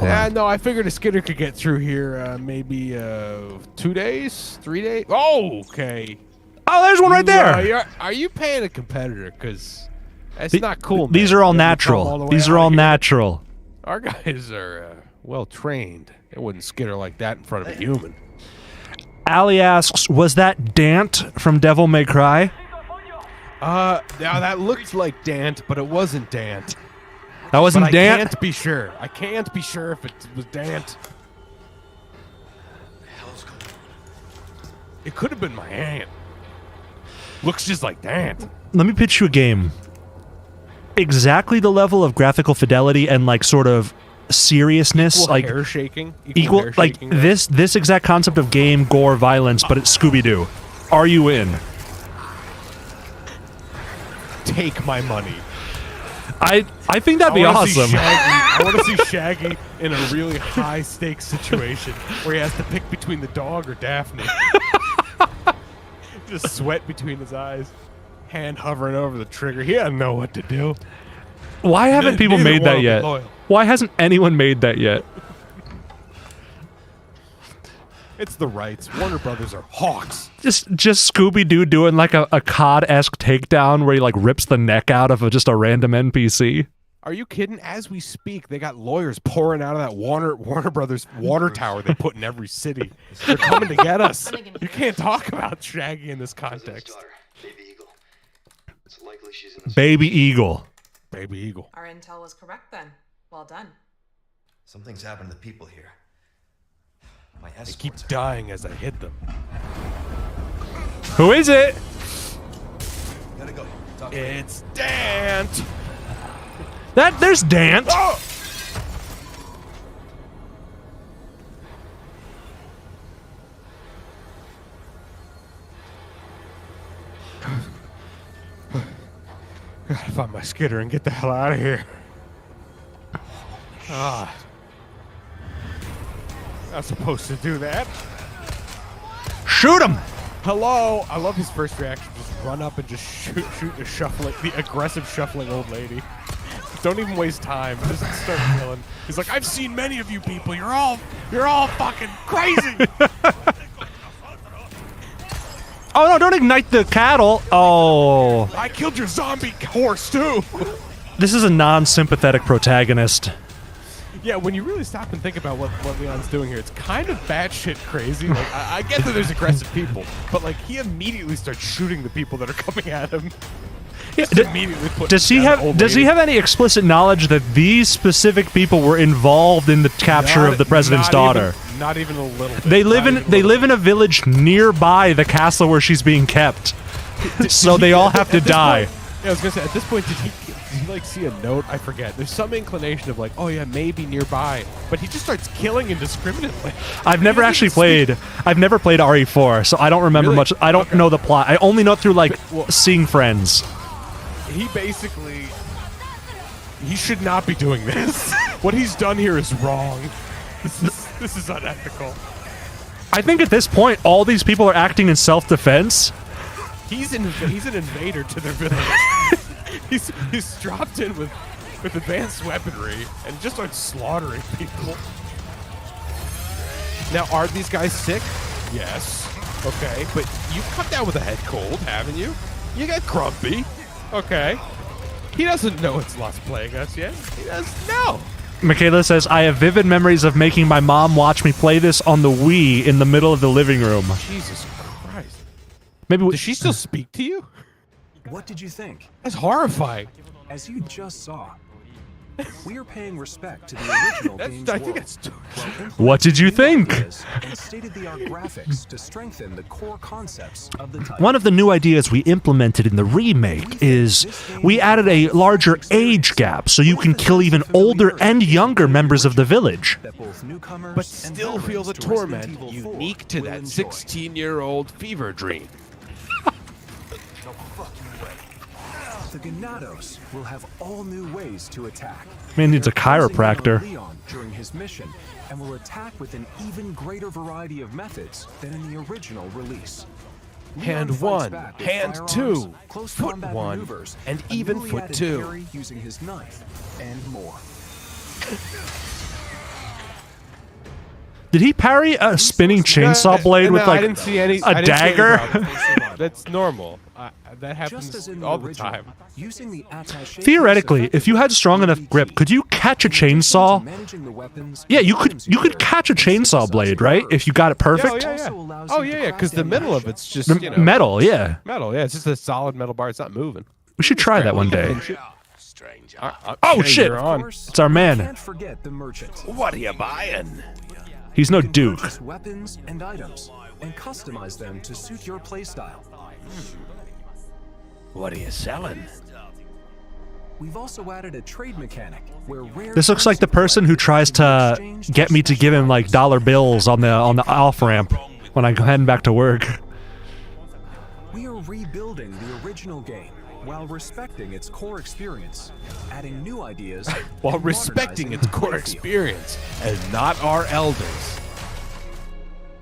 No, I figured a skitter could get through here maybe 2 days, 3 days. Oh, okay. Oh, there's one right there. Are you paying a competitor? Because that's not cool, man. These are all You have to come natural. the way These out are all here. natural. Our guys are well trained. They wouldn't skitter like that in front of a human. Allie asks, was that Dant from Devil May Cry? Now that looked like Dant, but it wasn't Dant. That wasn't But Dant? I can't be sure. I can't be sure if it was Dant. It could have been my aunt. Looks just like Dant. Let me pitch you a game. Exactly the level of graphical fidelity and like sort of seriousness, Equal like hair shaking. equal hair like shaking, this exact concept of game, gore, violence, but it's Scooby-Doo. Are you in? Take my money. I think that'd be I wanna see awesome. I want to see Shaggy in a really high stakes situation where he has to pick between the dog or Daphne. Just sweat between his eyes, hand hovering over the trigger. He doesn't know what to do. Why haven't people Neither made one that will be yet? loyal. Why hasn't anyone made that yet? It's the rights. Warner Brothers are hawks. Just Scooby-Doo doing like a COD-esque takedown where he like rips the neck out of just a random NPC. Are you kidding? As we speak, they got lawyers pouring out of that Warner Brothers water tower they put in every city. They're coming to get us. You can't talk about Shaggy in this context. Baby Eagle. Baby Eagle. Our intel was correct then. Well done. Something's happened to the people here. My They keep dying as I hit them. Who is it? Gotta go. It's Dant. There's Dant. Oh! Gotta find my skitter and get the hell out of here. Ah. Not supposed to do that. Shoot him. Hello. I love his first reaction. Just run up and just shoot the aggressive shuffling old lady. Don't even waste time. Just start killing. He's like, I've seen many of you people. You're all fucking crazy. Oh no, don't ignite the cattle. Oh. I killed your zombie horse too. This is a non-sympathetic protagonist. Yeah, when you really stop and think about what Leon's doing here, it's kind of batshit crazy. Like, I get that there's aggressive people, but like he immediately starts shooting the people that are coming at him. Immediately put Does he have any explicit knowledge that these specific people were involved in the capture of the president's daughter? Not even a little bit. They live in a village nearby the castle where she's being kept. So they all have to die. Yeah, I was gonna say, at this point, did he like see a note? I forget. There's some inclination of like, oh yeah, maybe nearby, but he just starts killing indiscriminately. I've never actually played. I've never played RE4, so I don't remember much. I don't know the plot. I only know through like seeing friends. He basically, he should not be doing this. What he's done here is wrong. This is unethical. I think at this point, all these people are acting in self-defense. He's an invader to their village. he's dropped in with advanced weaponry and just starts slaughtering people. Now, are these guys sick? Yes. Okay, but you've come down with a head cold, haven't you? You got grumpy. Okay. He doesn't know it's Lost playing us yet. He doesn't know. Michaela says, I have vivid memories of making my mom watch me play this on the Wii in the middle of the living room. Jesus Christ. Maybe does she still speak to you? What did you think? That's horrifying. As you just saw, we are paying respect to the original game's world. What did you think? And state-of-the-art graphics to strengthen the core concepts of the title. One of the new ideas we implemented in the remake is we added a larger age gap so you can kill even older and younger members of the village. But still feel the torment unique to that 16-year-old fever dream. The Ganados will have all new ways to attack. Man needs a chiropractor. Leon during his mission and will attack with an even greater variety of methods than in the original release. Hand 1, hand 2, foot 1, and even foot 2. Using his knife and more. Did he parry a spinning chainsaw blade with like I didn't see any, a dagger? That's normal. That happens all the time. Theoretically, if you had strong enough grip, could you catch a chainsaw? Yeah, you could catch a chainsaw blade, right? If you got it perfect. Oh yeah, because the middle of it's just metal. Yeah. Metal. Yeah, it's just a solid metal bar. It's not moving. We should try that one day. Oh shit! It's our man. What are you buying? He's no duke. Weapons and items, and customize them to suit your playstyle. What are you selling? We've also added a trade mechanic where rare. This looks like the person who tries to get me to give him like dollar bills on the off ramp when I'm heading back to work. We are rebuilding the original game while respecting its core experience, adding new ideas while respecting its core experience and not our elders.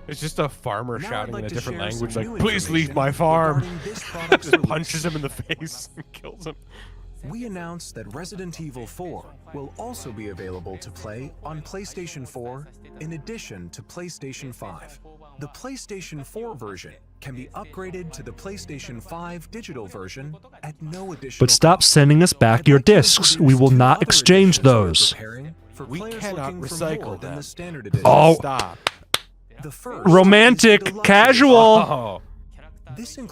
It's just a farmer shouting in a different language like, please leave my farm. Just punches him in the face and kills him. We announced that Resident Evil 4 will also be available to play on PlayStation 4 in addition to PlayStation 5. The PlayStation 4 version can be upgraded to the PlayStation 5 digital version at no additional But stop sending us back your discs. We will not exchange those. We cannot recycle them. Oh. Stop. Romantic, casual. Oh.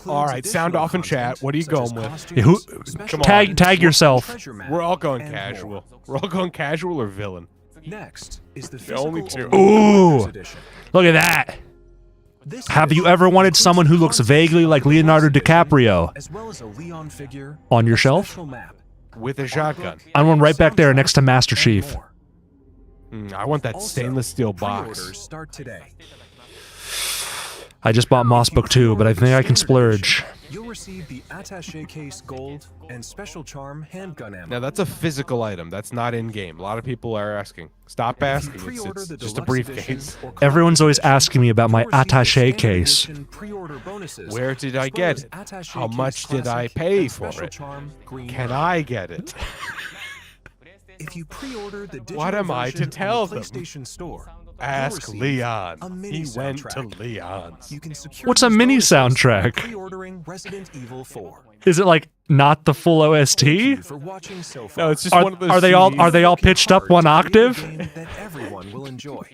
All right, sound off in chat. What are you going with? Yeah, tag yourself. We're all going casual. We're all going casual or villain. Next is the only two. Ooh, look at that. Have you ever wanted someone who looks vaguely like Leonardo DiCaprio as well as a Leon figure on your shelf? With a shotgun. I want right back there next to Master Chief. I want that stainless steel box. Start today. I just bought Moss Book 2, but I think I can splurge. You'll receive the attaché case gold and special charm handgun ammo. Now that's a physical item. That's not in game. A lot of people are asking. Stop asking. It's just a briefcase. Everyone's always asking me about my attaché case. Where did I get it? How much did I pay for it? Can I get it? If you pre-order the digital what am I to tell them? PlayStation Store, ask Leon. He went to Leon's. You can secure What's a mini soundtrack? Pre-ordering Resident Evil 4. Is it like not the full OST? For watching so far. No, it's just one of those. Are they all pitched up one octave? That everyone will enjoy.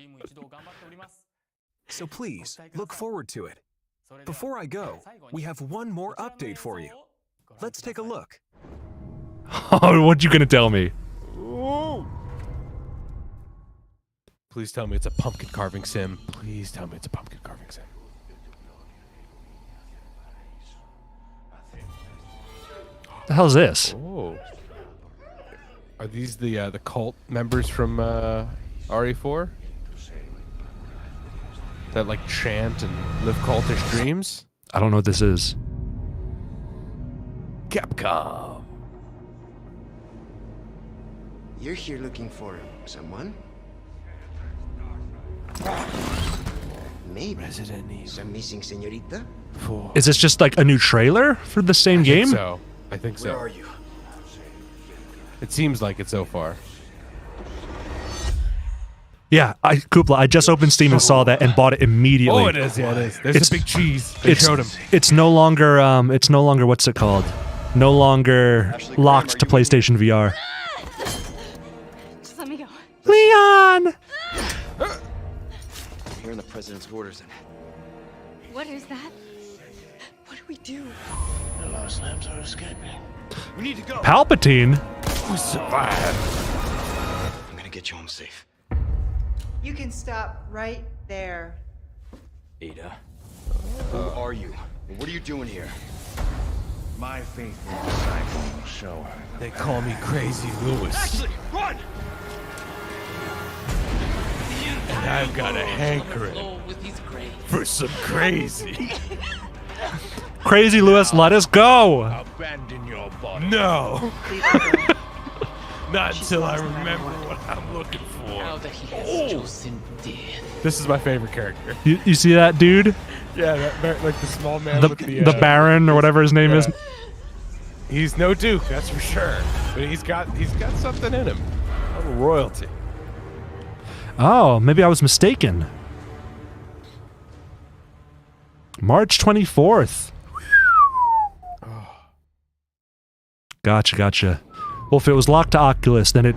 So please look forward to it. Before I go, we have one more update for you. Let's take a look. Oh, what you gonna tell me? Ooh. Please tell me it's a pumpkin carving sim. Please tell me it's a pumpkin carving sim. The hell's this? Oh. Are these the cult members from RE4? That like chant and live cultish dreams? I don't know what this is. Capcom. You're here looking for someone? Maybe. Resident Evil. Some missing señorita? Is this just like a new trailer for the same game? I think so. Where are you? It seems like it so far. Yeah, Koopla, I just opened Steam and saw that and bought it immediately. Oh, it is. Yeah, it is. There's a big cheese. They showed him. It's no longer. It's no longer. What's it called? No longer locked to PlayStation VR. Just let me go. Leon. I'm hearing the president's orders. What is that? What do we do? The lost labs are escaping. We need to go. Palpatine. We survived. I'm gonna get you home safe. You can stop right there. Ada, who are you? What are you doing here? My faithful disciple will show her. They call me Crazy Lewis. Actually, run! And I've got a hankering for some crazy. Crazy Lewis, let us go. Abandon your body. No. Not until I remember what I'm looking for. This is my favorite character. You see that dude? Yeah, that, like the small man The with the Baron or whatever his name is. He's no Duke, that's for sure. But he's got something in him. A little royalty. Oh, maybe I was mistaken. March 24th. Gotcha. Well, if it was locked to Oculus, then it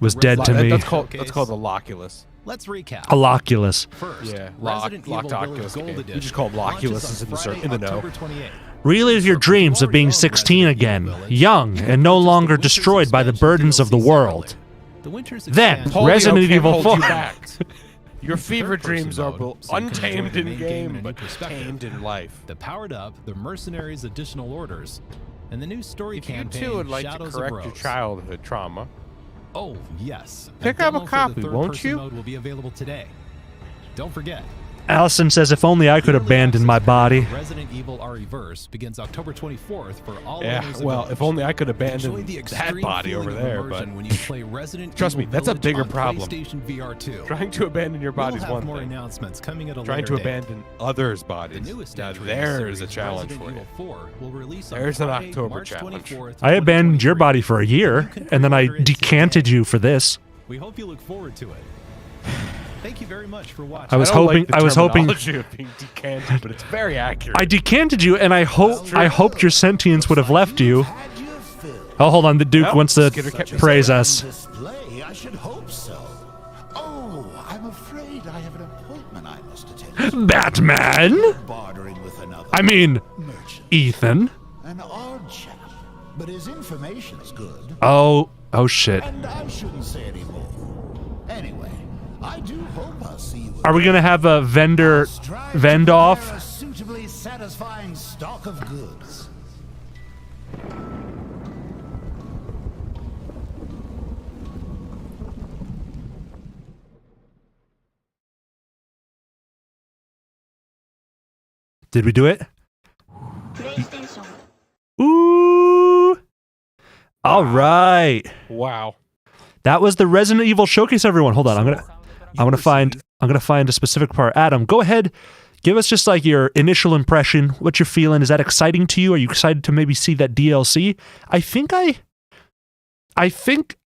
was dead to me. That's called the Loculus. Let's recap. A Loculus. First, Yeah, Resident locked Evil Oculus Village game. Gold You Edition just call them launches Loculuses on in the know. Friday, October 28th. Relive your dreams of being 16 again, young and no longer destroyed by the burdens of the world. Then, Resident Evil 4. Your fever Third-person dreams are mode, so you can untamed enjoy the in main game, in a but new perspective. tamed in life. The Powered Up, the Mercenaries Additional Orders, and the new story If you campaign too would like Shadows to correct of your Rose. childhood trauma, Oh, yes. Pick A up a demo for copy, the won't third-person you? Mode will be available today. Don't forget. Allison says, if only I could abandon my body. Resident Evil RE-verse begins October 24th for all yeah, owners of well, Village. if only I could Enjoy abandon the that extreme body over feeling of there, but immersion when you play Resident trust me, Evil that's a Village bigger on problem. PlayStation VR 2. Trying to abandon your body is We'll have one more thing. announcements coming at a Trying later to date. abandon others' The bodies, newest now entry in the there's a series, challenge Resident for you. Evil 4 will release on There's an Friday, October March challenge. 24th, I abandoned your 2023. body for a year, and then I decanted you for this. We hope you look forward to it. Thank you very much for watching. I was don't hoping. Like the I was hoping. terminology of being decanted, but it's very accurate. I decanted you, and I hoped your sentience would have left you. Oh, hold on. The Duke wants to praise us. Display, I should hope so. Oh, I'm afraid I have an appointment I must attend to. Batman. Bartering with another. I mean, merchant. Ethan. An odd chap, but his information's good. Oh shit. And I shouldn't say any more. Anyway, I do hope I'll see you. Are we gonna have a vendor vend off? A suitably satisfying stock of goods. Did we do it? Ooh. All right. Wow. That was the Resident Evil showcase, everyone. Hold on. I'm gonna find a specific part. Adam, go ahead. Give us just like your initial impression, what you're feeling. Is that exciting to you? Are you excited to maybe see that DLC? I think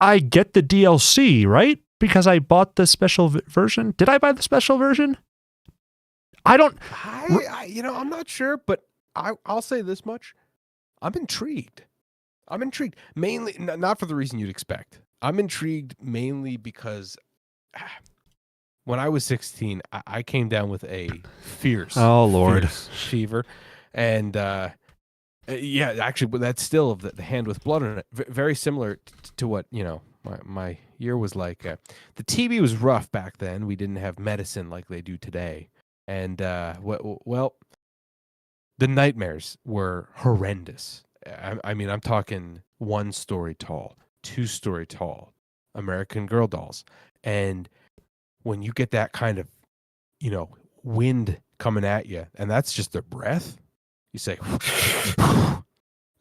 I get the DLC, right? Because I bought the special version. Did I buy the special version? I don't. I'm not sure, but I'll say this much: I'm intrigued. Mainly, not for the reason you'd expect. I'm intrigued mainly because when I was 16, I came down with a fierce, oh Lord, fierce fever, and Yeah, actually, but that's still the hand with blood on it. Very similar to what my year was like. The TV was rough back then. We didn't have medicine like they do today, and well, the nightmares were horrendous. I mean, I'm talking 1-story tall, 2-story tall American Girl dolls, and when you get that kind of wind coming at you, and that's just their breath. You say,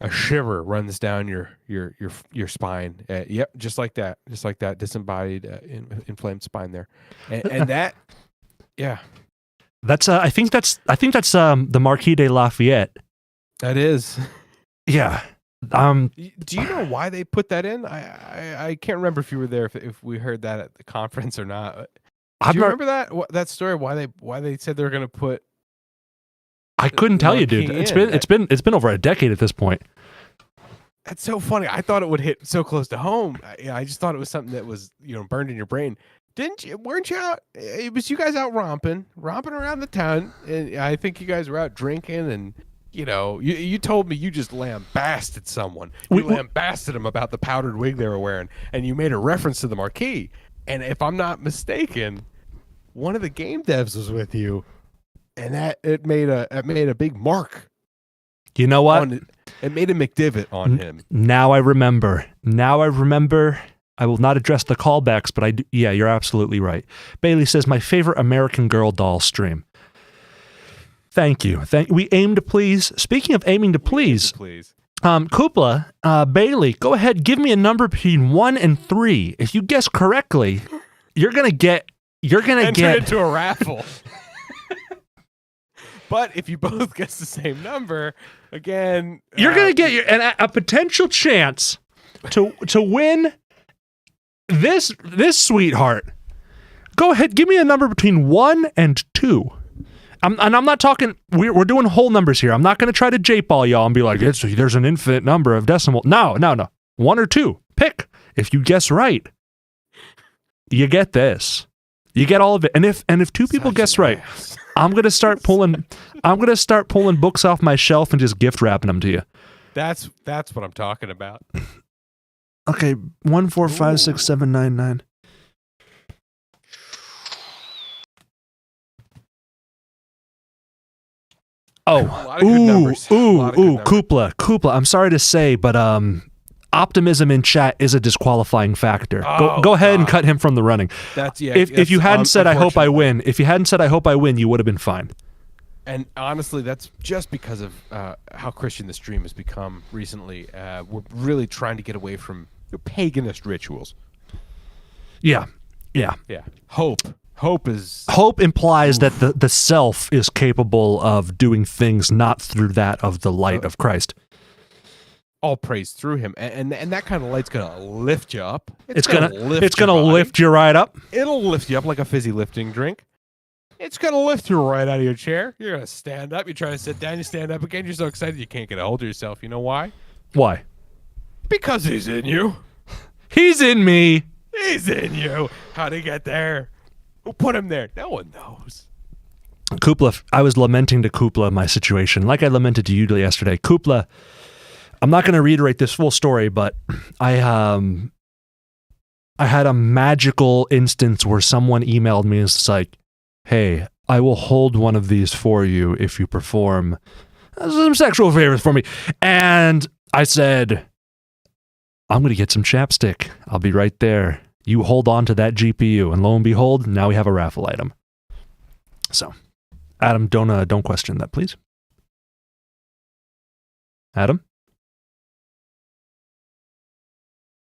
a shiver runs down your spine. Yep, just like that, disembodied, inflamed spine there, and that, yeah, that's I think that's the Marquis de Lafayette. That is, yeah. Do you know why they put that in? I can't remember if you were there, if we heard that at the conference or not. Do you remember that story? Why they said they were going to put? I couldn't tell you, dude. It's been over a decade at this point. That's so funny. I thought it would hit so close to home. I just thought it was something that was burned in your brain. Weren't you out? It was you guys out romping around the town, and I think you guys were out drinking, and you told me you just lambasted someone. You lambasted them about the powdered wig they were wearing, and you made a reference to the Marquis. And if I'm not mistaken, one of the game devs was with you. And it made a big mark. You know what? It made a McDivitt on him. Now I remember. I will not address the callbacks, but I do. Yeah, you're absolutely right. Bailey says, my favorite American Girl doll stream. Thank you. We aim to please. Speaking of aiming to please. Koopa, Bailey, go ahead. Give me a number between 1 and 3. If you guess correctly, you're gonna get into a raffle. But if you both guess the same number, again, you're gonna get a potential chance to win this sweetheart. Go ahead, give me a number between 1 and 2. I'm not talking. We're doing whole numbers here. I'm not gonna try to jape-ball y'all and be like, there's an infinite number of decimal. No. 1 or 2. Pick. If you guess right, you get this. You get all of it. And if 2 people guess right, I'm gonna start pulling books off my shelf and just gift wrapping them to you. That's what I'm talking about. Okay, 1, 4, 5, 6, 7, 9, 9. Oh, Koopla. I'm sorry to say, but optimism in chat is a disqualifying factor. Go ahead and cut him from the running. If you hadn't said I hope I win, you would have been fine. And honestly, that's just because of how Christian the stream has become recently. We're really trying to get away from paganist rituals. Yeah. Hope implies that the self is capable of doing things not through that of the light of Christ. All praise through him, and that kind of light's gonna lift you up. It's gonna lift you right up. It'll lift you up like a fizzy lifting drink. It's gonna lift you right out of your chair. You're gonna stand up. You try to sit down. You stand up again. You're so excited you can't get a hold of yourself. You know why? Why? Because he's in you. He's in me. He's in you. How'd he get there? Who put him there? No one knows. Koopla, I was lamenting to Koopla my situation, like I lamented to you yesterday. Koopla, I'm not going to reiterate this full story, but I had a magical instance where someone emailed me and it's like, hey, I will hold one of these for you if you perform some sexual favors for me. And I said, I'm going to get some chapstick. I'll be right there. You hold on to that GPU, and lo and behold, now we have a raffle item. So, Adam, don't question that, please. Adam?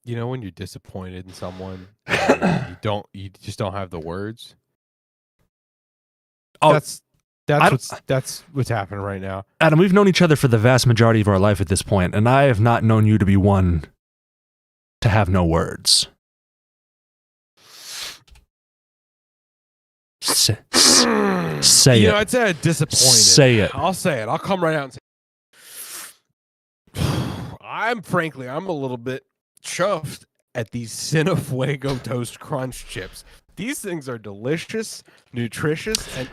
You know when you're disappointed in someone, you just don't have the words. Oh, that's what's happening right now. Adam, we've known each other for the vast majority of our life at this point, and I have not known you to be one to have no words. Say it. I'd say I'm disappointed. Say it. I'll say it. I'll come right out and say I'm a little bit chuffed at these Cinefuego Toast Crunch chips. These things are delicious, nutritious, and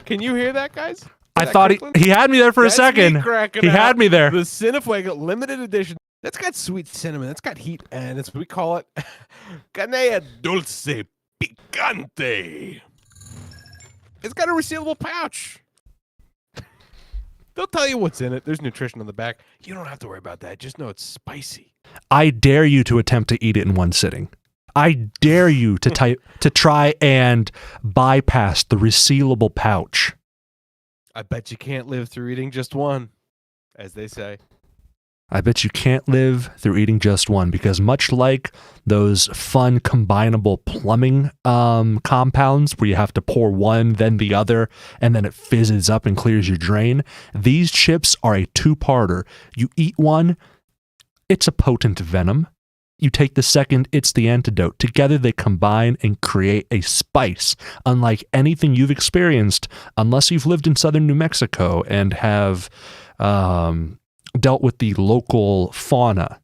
can you hear that, guys? I thought he had me there for a second. He had me there. The Cinefuego limited edition. That's got sweet cinnamon. That's got heat, and we call it Canella Dulce Picante. It's got a resealable pouch. They'll tell you what's in it. There's nutrition on the back. You don't have to worry about that. Just know it's spicy. I dare you to attempt to eat it in one sitting. I dare you to try and bypass the resealable pouch. I bet you can't live through eating just one, as they say. I bet you can't live through eating just one, because much like those fun combinable plumbing compounds where you have to pour one, then the other, and then it fizzes up and clears your drain, these chips are a two-parter. You eat one, it's a potent venom. You take the second, it's the antidote. Together they combine and create a spice unlike anything you've experienced, unless you've lived in southern New Mexico and have dealt with the local fauna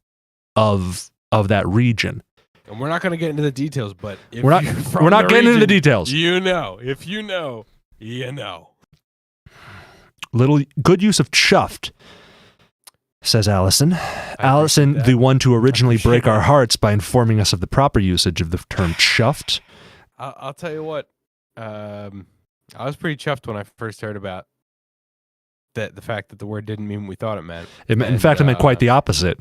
of that region. And we're not going to get into the details, but if we're not getting into the details. You know, if you know, you know. Little good use of chuffed, says Allison. Allison, the one to originally break our hearts by informing us of the proper usage of the term chuffed. I'll tell you what. I was pretty chuffed when I first heard about the fact that the word didn't mean what we thought it meant. In fact, it meant quite the opposite.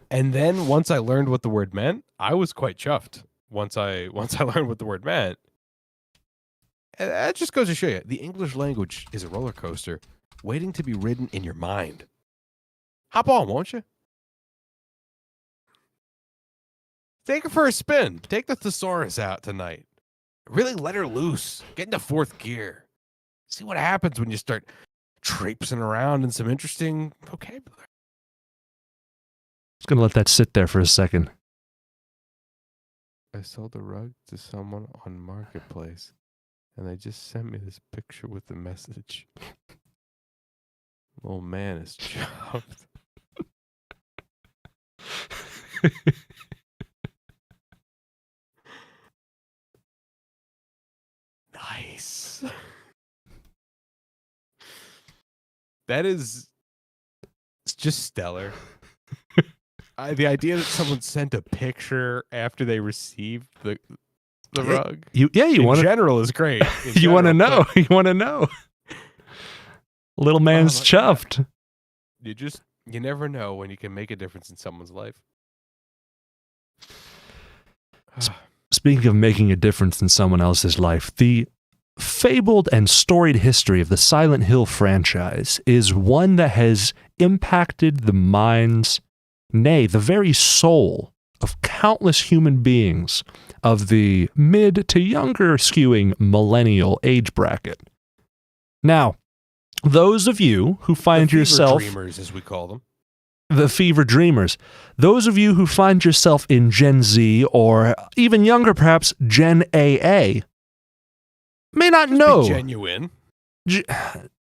And then once I learned what the word meant, I was quite chuffed. Once I learned what the word meant. And that just goes to show you, the English language is a roller coaster waiting to be ridden in your mind. Hop on, won't you? Take her for a spin. Take the thesaurus out tonight. Really let her loose. Get into fourth gear. See what happens when you start traipsing around in some interesting vocabulary. Just going to let that sit there for a second. I sold a rug to someone on Marketplace, and they just sent me this picture with the message. Old man is chopped. Nice. That is, it's just stellar. The idea that someone sent a picture after they received the rug. You want general is great. You want to know. You want to know. Little man's chuffed. You never know when you can make a difference in someone's life. Speaking of making a difference in someone else's life, the fabled and storied history of the Silent Hill franchise is one that has impacted the minds, nay, the very soul of countless human beings of the mid to younger skewing millennial age bracket. Now, those of you who find yourself... fever dreamers, as we call them. The fever dreamers. Those of you who find yourself in Gen Z, or even younger perhaps, Gen AA, may not know... genuine.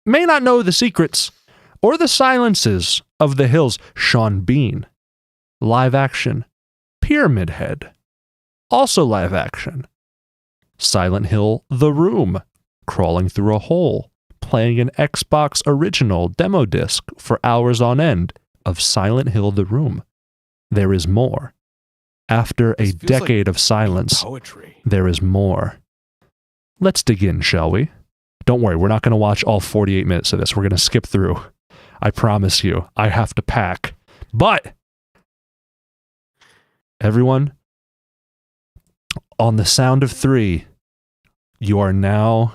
May not know the secrets or the silences of the Hills. Sean Bean. Live action. Pyramid Head. Also live action. Silent Hill The Room. Crawling through a hole. Playing an Xbox original demo disc for hours on end of Silent Hill The Room. There is more. After a decade of silence, poetry. There is more. Let's dig in, shall we? Don't worry, we're not going to watch all 48 minutes of this. We're going to skip through. I promise you, I have to pack. But, everyone, on the sound of 3, you are now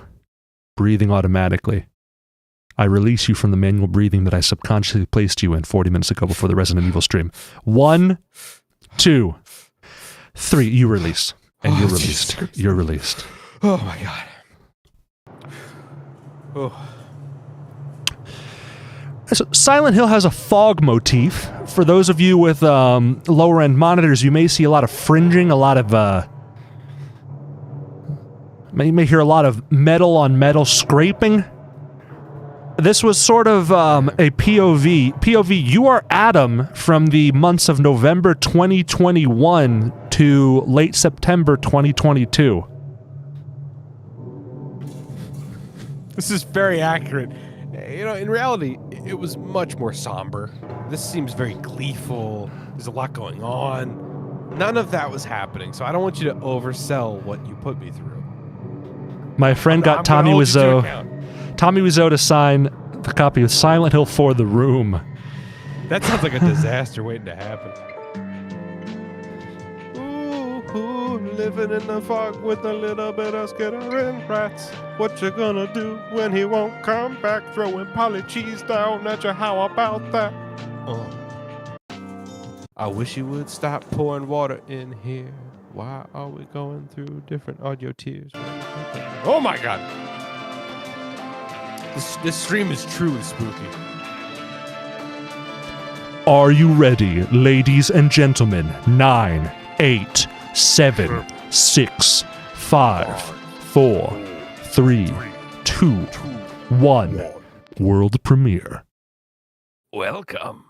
breathing automatically. I release you from the manual breathing that I subconsciously placed you in 40 minutes ago before the Resident Evil stream. 1, 2, 3. You release. And you're released. You're released. Oh my God. Oh. So Silent Hill has a fog motif. For those of you with lower end monitors, you may see a lot of fringing, a lot of you may hear a lot of metal on metal scraping. This was sort of a POV. POV, you are Adam from the months of November 2021 to late September 2022. This is very accurate. You know, in reality, it was much more somber. This seems very gleeful. There's a lot going on. None of that was happening, so I don't want you to oversell what you put me through. My friend got Tommy Wiseau to sign the copy of Silent Hill 4: The Room. That sounds like a disaster waiting to happen. Ooh, living in the fog with a little bit of skittering rats. What you gonna do when he won't come back? Throwing Polly cheese down at you, how about that? I wish you would stop pouring water in here. Why are we going through different audio tiers? Oh my god! This stream is truly spooky. Are you ready, ladies and gentlemen? 9, 8, 7, 6, 5, 4, 3, 2, 1. World premiere. Welcome.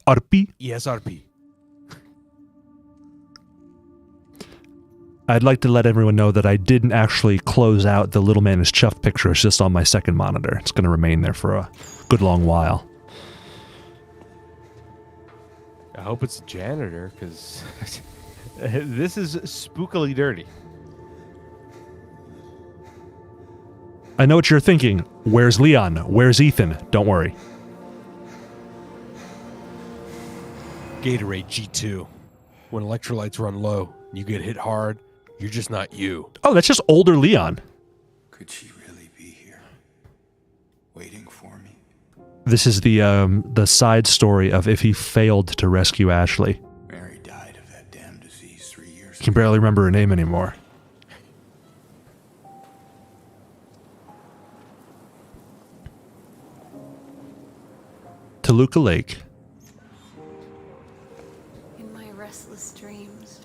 RP? Yes, RP. I'd like to let everyone know that I didn't actually close out the Little Man is Chuffed picture. It's just on my second monitor. It's going to remain there for a good long while. I hope it's a janitor, because this is spookily dirty. I know what you're thinking. Where's Leon? Where's Ethan? Don't worry. Gatorade G2. When electrolytes run low, you get hit hard, you're just not you. Oh, that's just older Leon. Could she really be here, waiting for me? This is the side story of if he failed to rescue Ashley. Mary died of that damn disease 3 years Can barely remember her name anymore. Toluca Lake. In my restless dreams,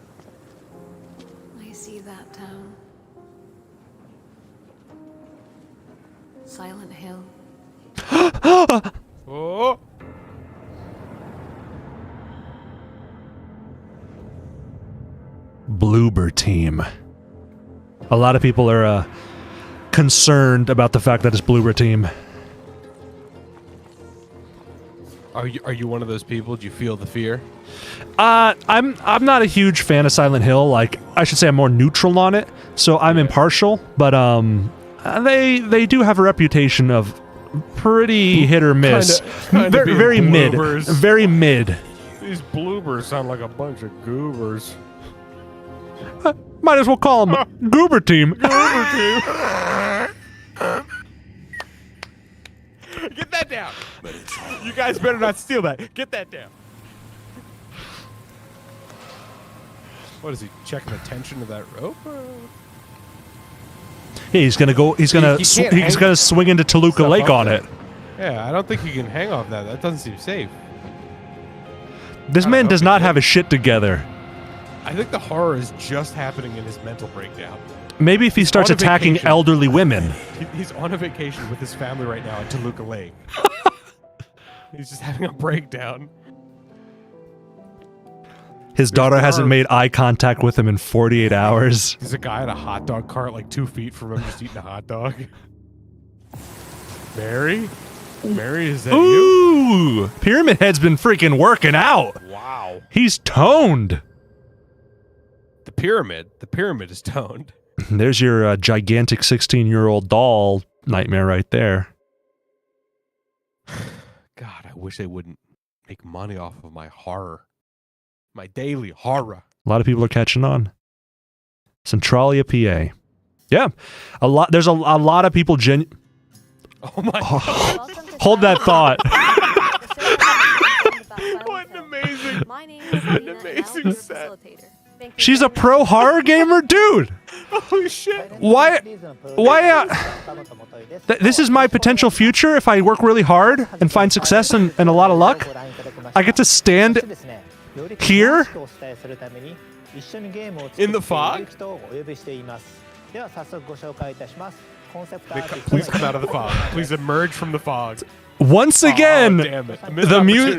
I see that town. Silent Hill. Oh! Bloober team. A lot of people are concerned about the fact that it's Bloober team. Are you one of those people? Do you feel the fear? I'm not a huge fan of Silent Hill. Like, I should say I'm more neutral on it. So I'm impartial, but they do have a reputation of pretty hit or miss. Kinda very mid. bloobers. Very mid. These bloobers sound like a bunch of goobers. Might as well call them Goober team. Goober team. Get that down. You guys better not steal that. Get that down. What is he checking the tension of that rope? Yeah, he's gonna go. He's gonna swing into Toluca Lake on it. Yeah, I don't think you can hang off that. That doesn't seem safe. This man does not have his shit together. I think the horror is just happening in his mental breakdown. Maybe if he starts attacking elderly women. He's on a vacation with his family right now at Toluca Lake. He's just having a breakdown. His daughter hasn't made eye contact with him in 48 hours. There's a guy at a hot dog cart like 2 feet from him just eating a hot dog. Mary? Mary, is that you? Ooh! Pyramid Head's been freaking working out. Wow. He's toned. The pyramid is toned. There's your gigantic 16-year-old doll nightmare right there. God, I wish they wouldn't make money off of my horror. My daily horror. A lot of people are catching on. Centralia, PA. Yeah. There's a lot of people Oh my God. Hold that thought. What an amazing set. She's a pro horror gamer? Dude. Oh shit. Why this is my potential future if I work really hard and find success and a lot of luck. I get to stand here in the fog. Please come out of the fog. Please emerge from the fog. Once again, damn it.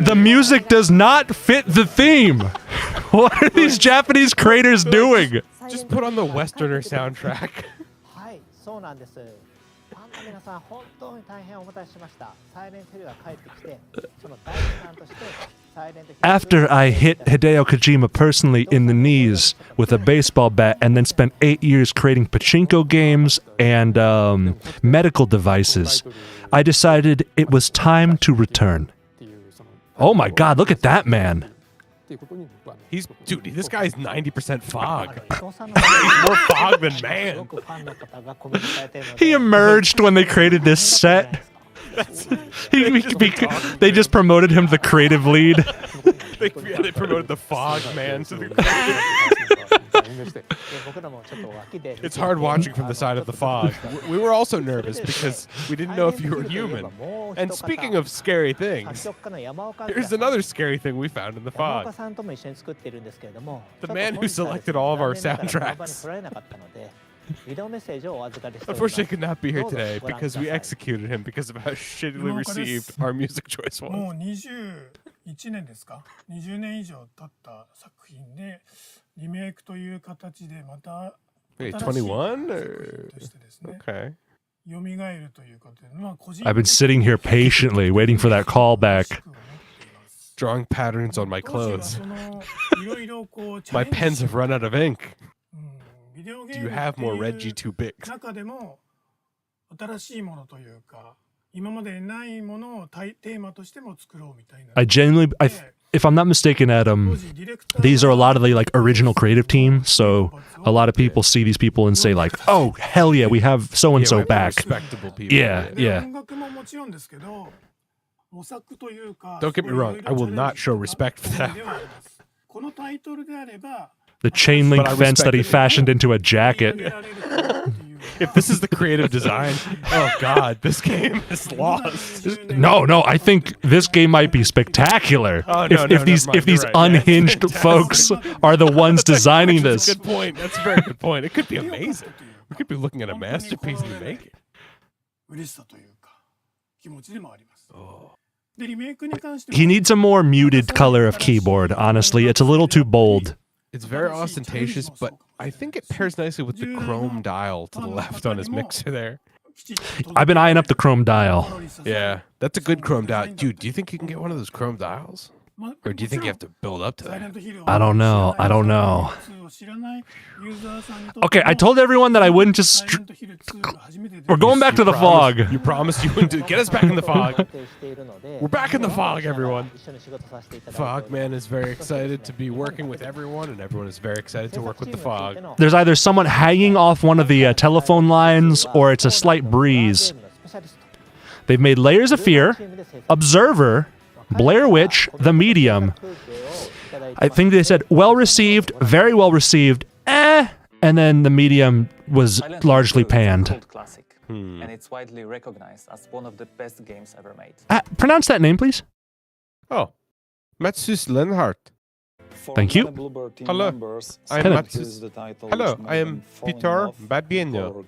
the music does not fit the theme. What are these Japanese creators doing? Just put on the Westerner soundtrack. After I hit Hideo Kojima personally in the knees with a baseball bat and then spent 8 years creating pachinko games and medical devices, I decided it was time to return. Oh my god, look at that man. Dude, this guy's 90% fog. He's more fog than man. He emerged when they created this set. They just promoted him to the creative lead. They promoted the fog man to the It's hard watching from the side of the fog. We were also nervous because we didn't know if you were human. And speaking of scary things, here's another scary thing we found in the fog. The man who selected all of our soundtracks. Unfortunately, could not be here today because we executed him because of how shittily received our music choice was. 21年ですか20年以上経った作品でリメイクという形でまた Wait, 21? Okay. I've been sitting here patiently waiting for that callback. Drawing patterns on my clothes. My pens have run out of ink. Do you have more red G2 Bics? I genuinely, if I'm not mistaken, Adam, these are a lot of the like original creative team. So a lot of people see these people and say like, "Oh hell yeah, we have so and so back." Respectable people. Yeah. Don't get me wrong. I will not show respect for that. The chain link fence that he fashioned into a jacket. If this is the creative design, oh god, this game is lost. No, I think this game might be spectacular. Oh, no, if these unhinged folks are the ones designing this. That's a good point. That's a very good point. It could be amazing. We could be looking at a masterpiece in the making. He needs a more muted color of keyboard, honestly. It's a little too bold. It's very ostentatious, but I think it pairs nicely with the chrome dial to the left on his mixer there. I've been eyeing up the chrome dial. Yeah, that's a good chrome dial. Dude, do you think you can get one of those chrome dials? Or do you think you have to build up to that? I don't know. Okay, I told everyone that I wouldn't just... We're going back to the fog. You promised you wouldn't get us back in the fog. We're back in the fog, everyone. Fogman is very excited to be working with everyone, and everyone is very excited to work with the fog. There's either someone hanging off one of the telephone lines, or it's a slight breeze. They've made Layers of Fear, Observer, Blair Witch, The Medium. I think they said well received, very well received, and then The Medium was largely panned. And it's widely recognized as one of the best games ever made. Pronounce that name, please. Oh, Matsus Lenhart. Thank you. Hello, I'm Matsus. Hello, I am Peter Babieno.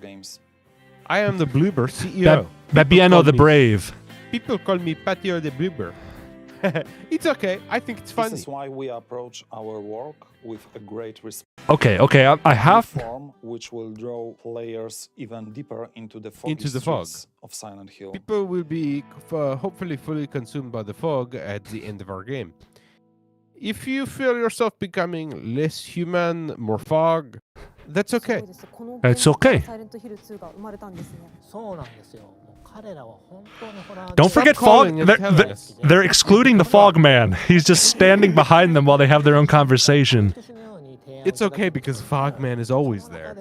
I am the Bloober CEO. Babieno the Brave. People call me Patio the Bloober. It's okay. I think it's funny. This is why we approach our work with a great respect. Okay. I have which will draw players even deeper into the fog of Silent Hill. People will be hopefully fully consumed by the fog at the end of our game. If you feel yourself becoming less human, more fog, that's okay. It's okay. Don't forget fog. They're excluding the fog man. He's just standing behind them while they have their own conversation. It's okay because Fogman is always there,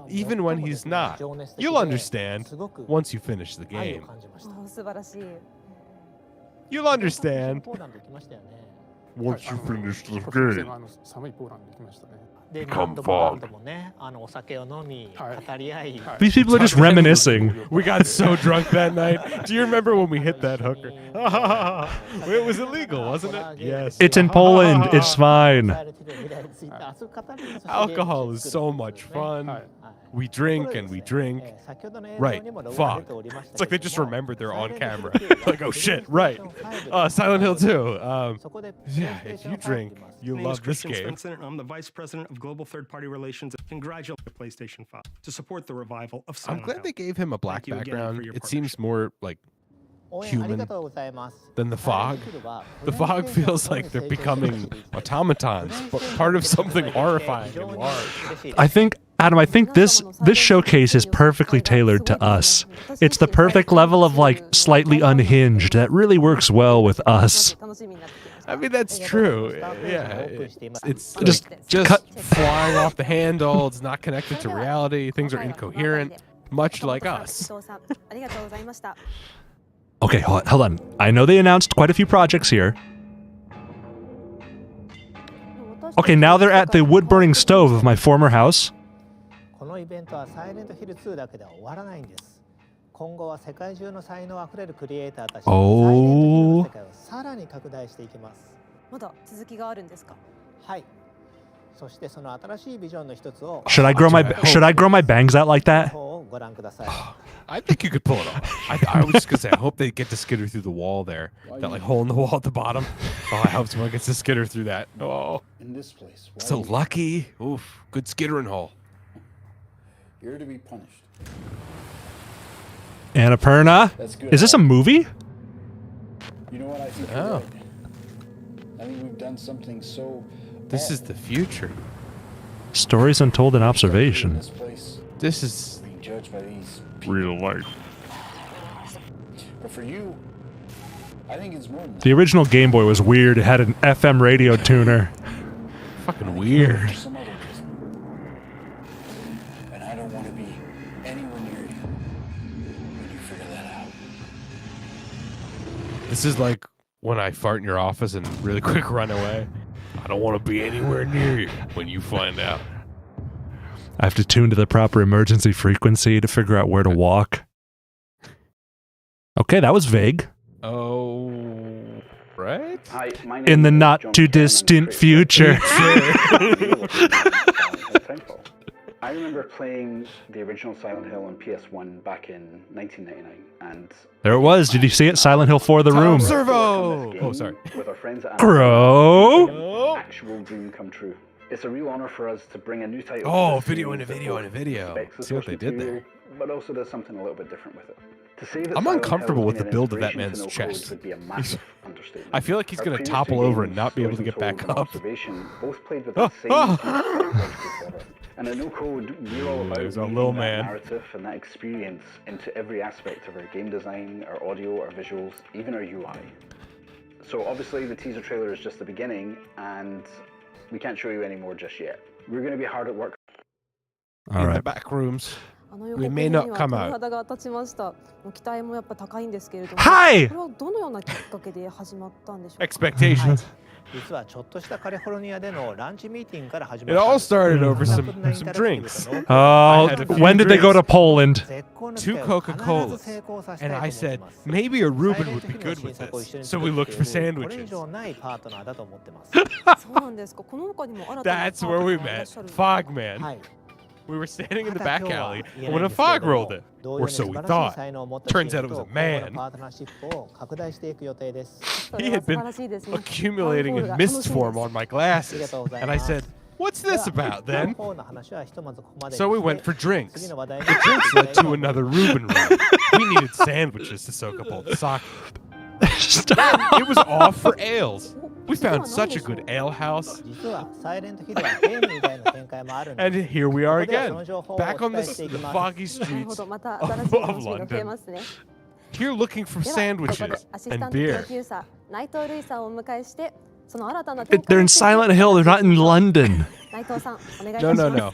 even when he's not. You'll understand once you finish the game. You'll understand once you finish the game. Become fog. These people are just reminiscing. We got so drunk that night. Do you remember when we hit that hooker? It was illegal, wasn't it? Yes. It's in Poland. It's fine. Alcohol is so much fun. We drink and we drink. Right, fog. It's like they just remembered they're on camera. Like, oh shit, right. Silent Hill 2. Yeah, if you drink, you'll love this game. I'm the Vice President of Global Third-Party Relations. Congratulations to PlayStation 5 to support the revival of Silent Hill. I'm glad they gave him a black background. It seems more like human than the fog. The fog feels like they're becoming automatons, but part of something horrifying and large. I think, Adam, this showcase is perfectly tailored to us. It's the perfect level of like slightly unhinged that really works well with us. I mean, that's true. Yeah, it's just flying off the handle. It's not connected to reality. Things are incoherent, much like us. Okay, hold on. I know they announced quite a few projects here. Okay, now they're at the wood-burning stove of my former house. Oh. Should I grow my bangs out like that? I think you could pull it off. I was just gonna say, I hope they get the skitter through the wall there. That like hole in the wall at the bottom. Oh, I hope someone gets the skitter through that. Oh, in this place. So lucky. Oof, good skittering hole. You're to be punished. Annapurna? Is this a movie? You know what I think? Oh. I think we've done something so. This is the future. Stories untold in observation. This is being judged by these real life. But for you, I think it's more than that. The original Game Boy was weird. It had an FM radio tuner. Fucking weird. And I don't want to be anywhere near you when you figure that out. This is like when I fart in your office and really quick run away. I don't want to be anywhere near you when you find out. I have to tune to the proper emergency frequency to figure out where to walk. Okay, that was vague. Oh, right? Hi, my name in the is not John too Buchanan, distant future. I remember playing the original Silent Hill on PS1 back in 1999, and there it was. Did you see it? Silent Hill 4: The Room. Servo. Oh, sorry. With our friends at Grow. Actual dream come true. It's a real honor for us to bring a new title. Oh, video in a video in a video. See what they did there. But also does something a little bit different with it. To say that I'm uncomfortable with the build of that man's chest. I feel like he's going to topple over and not be able to get back up. Both played with the same and in No Code, we're all about There's a little man. Narrative and that experience into every aspect of our game design, our audio, our visuals, even our UI. So obviously the teaser trailer is just the beginning, and we can't show you any more just yet. We're going to be hard at work in the back rooms. We may not come out. Hi! Expectations. It all started over some drinks. Oh, when did they go to Poland? 2 Coca-Colas. And I said, maybe a Reuben would be good with this. So we looked for sandwiches. That's where we met. Fogman. We were standing in the back alley when a fog rolled in. Or so we thought. Turns out it was a man. He had been accumulating in mist form on my glasses. And I said, what's this about then? So we went for drinks. The drinks led to another Reuben run. We needed sandwiches to soak up all the sake. It was off for ales. We found such a good ale house. And here we are again, back on the foggy streets of London. Here looking for sandwiches and beer. They're in Silent Hill, they're not in London. No.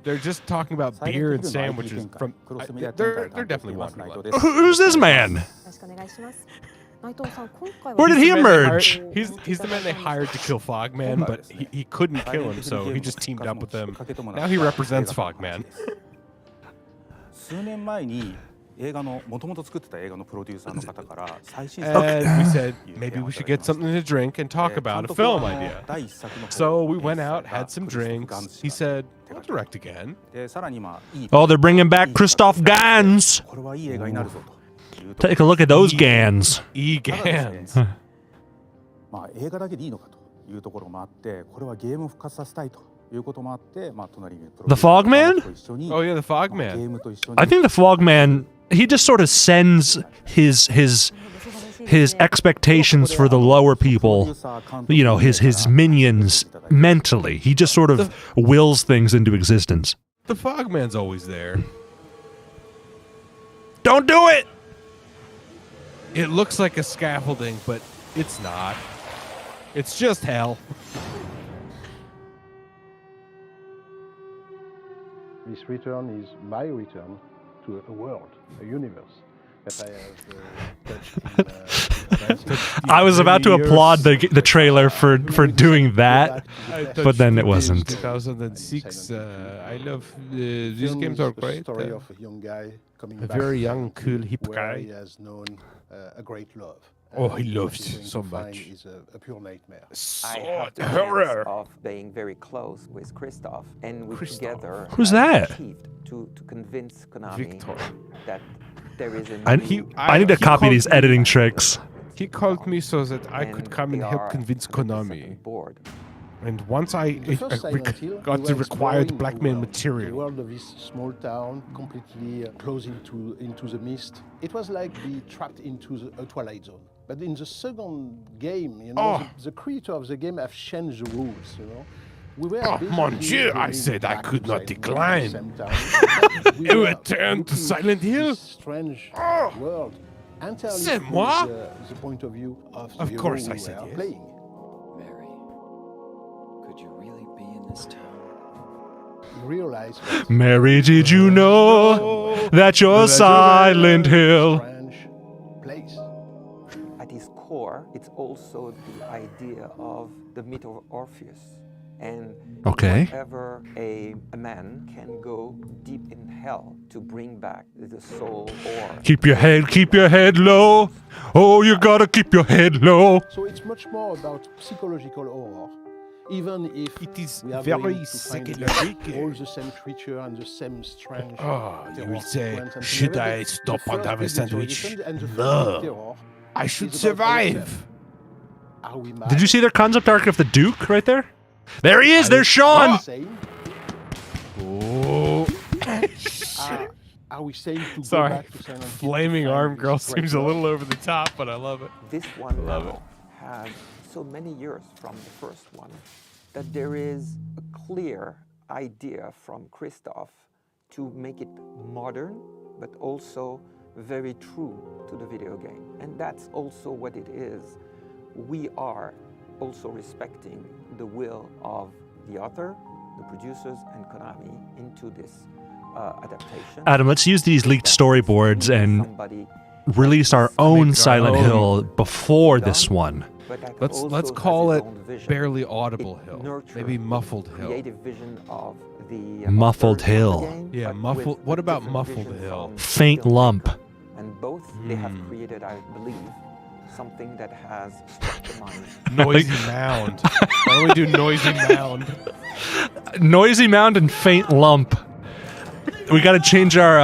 They're just talking about beer and sandwiches from... they're definitely wandering London. Who's this man? Where did he emerge? He's the man they hired to kill Fogman, but he couldn't kill him, so he just teamed up with them. Now he represents Fogman. And we said maybe we should get something to drink and talk about a film idea. So we went out, had some drinks. He said, "I'll direct again." Oh, they're bringing back Christoph Gans. Take a look at those Gans. Gans. The Fogman? Oh yeah, the Fogman. I think the Fogman, he just sort of sends his expectations for the lower people, you know, his minions mentally. He just sort of wills things into existence. The Fogman's always there. Don't do it! It looks like a scaffolding, but it's not. It's just hell. This return is my return to a world, a universe that I have touched. I was about to applaud the trailer for doing that, but then it wasn't. 2006. I love these games are great. Story of a young guy coming a back very young, cool, hip guy. He has known a great love. Oh, he loved so much. Is a pure nightmare. I have the chance of being very close with Christoph, and we together Who's that? achieved to convince Konami that there is a I need to copy these editing tricks. He called me so that I could come and help convince Konami. And once I got the required blackmail material. The world of this small town, completely closed into the mist. It was like being trapped into a Twilight Zone. But in the second game, you know, the creator of the game have changed the rules, you know. Mon Dieu, I said I could not decline. You returned to Silent Hill? Strange world. C'est moi? The point of view of Of course I said yes. Playing. Realize Mary, did you know that you're Silent Hill? Place. At its core, it's also the idea of the myth of Orpheus. And whenever a man can go deep in hell to bring back the soul or... Keep your head low. Oh, you gotta keep your head low. So it's much more about psychological horror. Even if it is we are very going to psychedelic. find all the same creature and the same strange. You will say, should I stop and have a sandwich? No. I should survive. Did you see their concept art of the Duke right there? There he is. There's Sean. Oh. Are we saying to Sorry, go back to Silent Hill Flaming to Arm find Girl this seems a little over the top, but I love it. This one level has so many years from the first one that there is a clear idea from Christoph to make it modern, but also very true to the video game. And that's also what it is. We are also respecting the will of the author, the producers, and Konami into this adaptation. Adam, let's use these leaked storyboards and release our own Silent Hill before this one. Let's call it Barely Audible Hill. Maybe Muffled Hill. Creative vision of the Muffled Hill. Yeah, Muffled. What about Muffled Hill? Faint Lump. And both they have created, I believe, something that has struck the mind. Noisy Mound. Why don't we do Noisy Mound? Noisy Mound and Faint Lump. We got to change our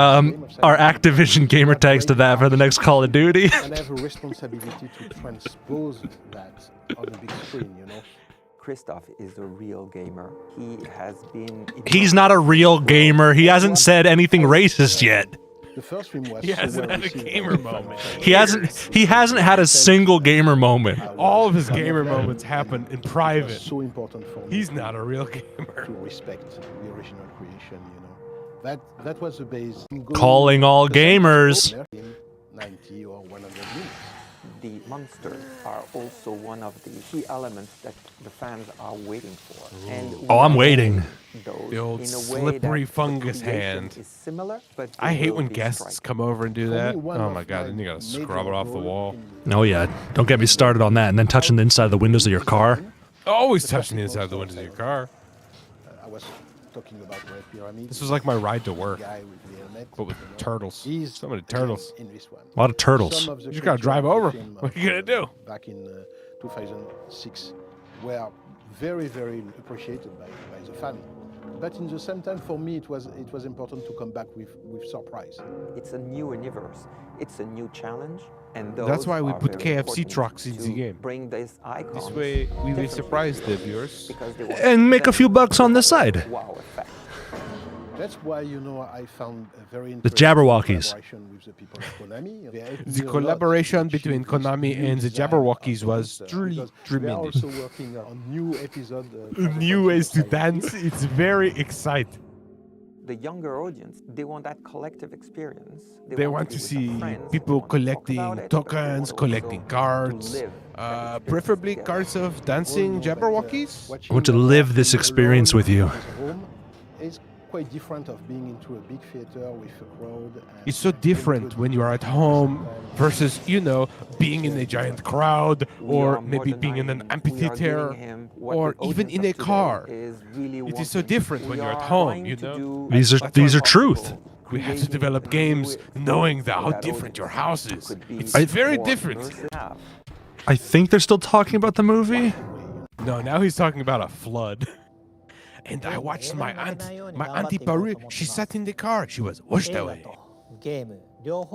Activision gamer tags to that for the next Call of Duty. And I have a responsibility to transpose that on the big screen, you know. Christoph is a real gamer. He has been... He's not a real gamer. He hasn't said anything racist yet. The first film was he hasn't had a gamer moment. He hasn't had a single gamer moment. All of his gamer moments happen in private. So important for me. He's not a real gamer. To respect the original creation, you know. That was the base. Calling all gamers. 90 or 100 minutes. The monsters are also one of the key elements that the fans are waiting for. And I'm waiting. The old slippery fungus hand. Is similar, but I hate when guests come over and do that. Oh my god, then you gotta scrub it off the wall. Oh yeah, don't get me started on that. And then touching the inside of the windows of your car. Always touching the inside of the windows of your car. I was talking about Red Pyramid. This was like my ride to work. Guy with the But with turtles. So many turtles. In this one. A lot of turtles. Some of the You just gotta culture drive of the over. film, What are you gonna do? Back in 2006, were very, very appreciated by the fan. But in the same time, for me, it was important to come back with surprise. It's a new universe. It's a new challenge. And That's why we are put very KFC important trucks in the to game. Bring these icons This way, we will differently surprise the viewers. because they want And make a them few bucks to on the have a side. wow effect. That's why, I found a very The interesting Jabberwockies. collaboration with the people of Konami. They helped me The a lot collaboration to between achieve this Konami new and the design Jabberwockies of was the truly because tremendous. They're also working on new episode. New ways to dance. It's very exciting. The younger audience, they want that collective experience. They want be to with see their friends, people they want to talk collecting about it, but they tokens, want collecting also cards, to live that experience preferably together. cards of dancing Jabberwockies. I want to live this experience with you. It's quite different of being into a big theater with a crowd. And It's so different when you are at home versus, being in a giant crowd or maybe being in an amphitheater or even in a car. It is so different when you're at home, These are truth. We have to develop games knowing how different your house is. It's very different. I think they're still talking about the movie. No, now he's talking about a flood. And I watched my auntie Paru. She sat in the car. She was washed away. Game, film,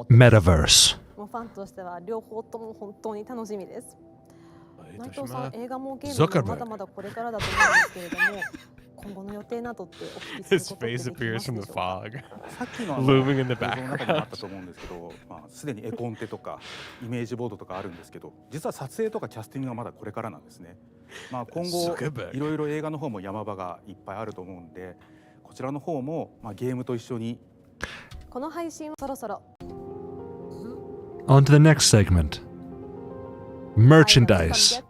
metaverse. ファンとしては両方とも本当に楽しみです。内藤さん、映画もゲームもまだまだこれからだと思うんですけれども、今後の予定などってお聞きする His ことってで face きます appears で from しょ the うか？ fog, さっきの looming in the 映像の中にもあ background. ったと思うんですけど、すでに絵コンテとかイメージボードとかあるんですけど、実は撮影とかキャスティングはまだこれからなんですね。今後いろいろ映画の方も山場がいっぱいあると思うんで、こちらの方もゲームと一緒に。この配信はそろそろ On to the next segment. Merchandise.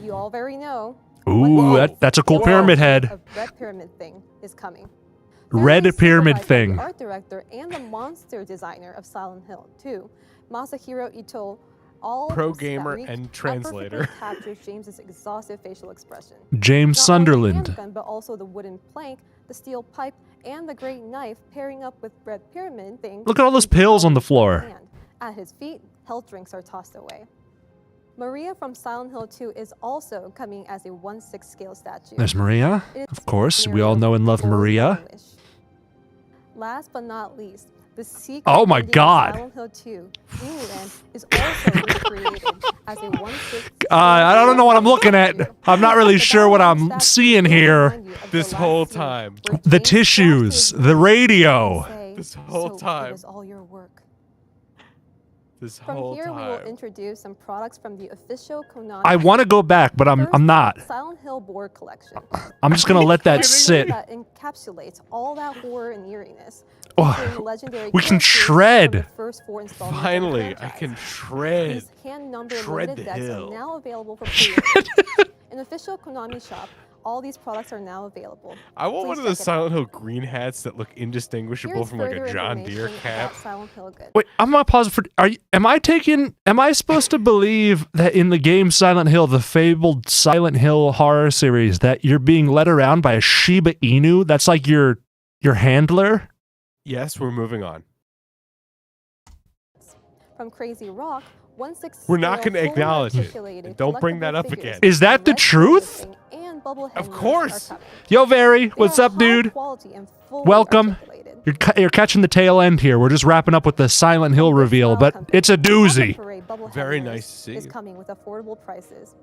You already know. Ooh, that's a cool pyramid head. A red pyramid thing is coming. Red pyramid The thing. art director and the monster designer of Silent Hill 2, Masahiro Ito, all Pro that gamer reach and that translator. perfectly captures James's exhaustive facial expression. James Not only the Sunderland. handgun, but also the wooden plank, the steel pipe, and the great knife pairing up with red pyramid thing. Look at all those pills on the floor. At his feet, health drinks are tossed away. Maria from Silent Hill 2 is also coming as a 1/6 scale statue. There's Maria. It is Of course, we all know and love Maria. Last but not least, the secret Oh my ending of God. Silent Hill 2, Dreamland, is also recreated as a 1/6 I don't know what I'm looking at. I'm not really sure what I'm seeing here. This whole time. The tissues, the radio. This whole So time. It is all your work. This From whole here, we will time. introduce some products from the official Konami. I want to go back, but I'm not. Silent Hill board collection. I'm just gonna let that sit. That encapsulates all that horror and eeriness. Oh, featuring legendary we can characters shred. from the first 4 installments of the Finally, I franchise. can shred. These hand-numbered Shred limited the decks hill. are now available for pre-order. In official Konami shop, all these products are now available. I want one Please of those check it out. Silent Hill green hats that look indistinguishable Here's from like further a John Deere information cap. about Silent Hill goods. Wait, I'm gonna pause for. Am I supposed to believe that in the game Silent Hill, the fabled Silent Hill horror series, that you're being led around by a Shiba Inu? That's like your handler. Yes, we're moving on. From Crazy Rock, 1/6 We're not scale, going to fully acknowledge it. articulated And don't bring that collectible up figures again. Is that the truth? and bubblehead Of mirrors course. are coming. Yo, Very, They what's are up, dude? high quality and fully Welcome. articulated. You're catching the tail end here. We're just wrapping up with the Silent Hill reveal, but it's a doozy. Parade Bubblehead Very Nurse nice to see is you. coming with affordable prices.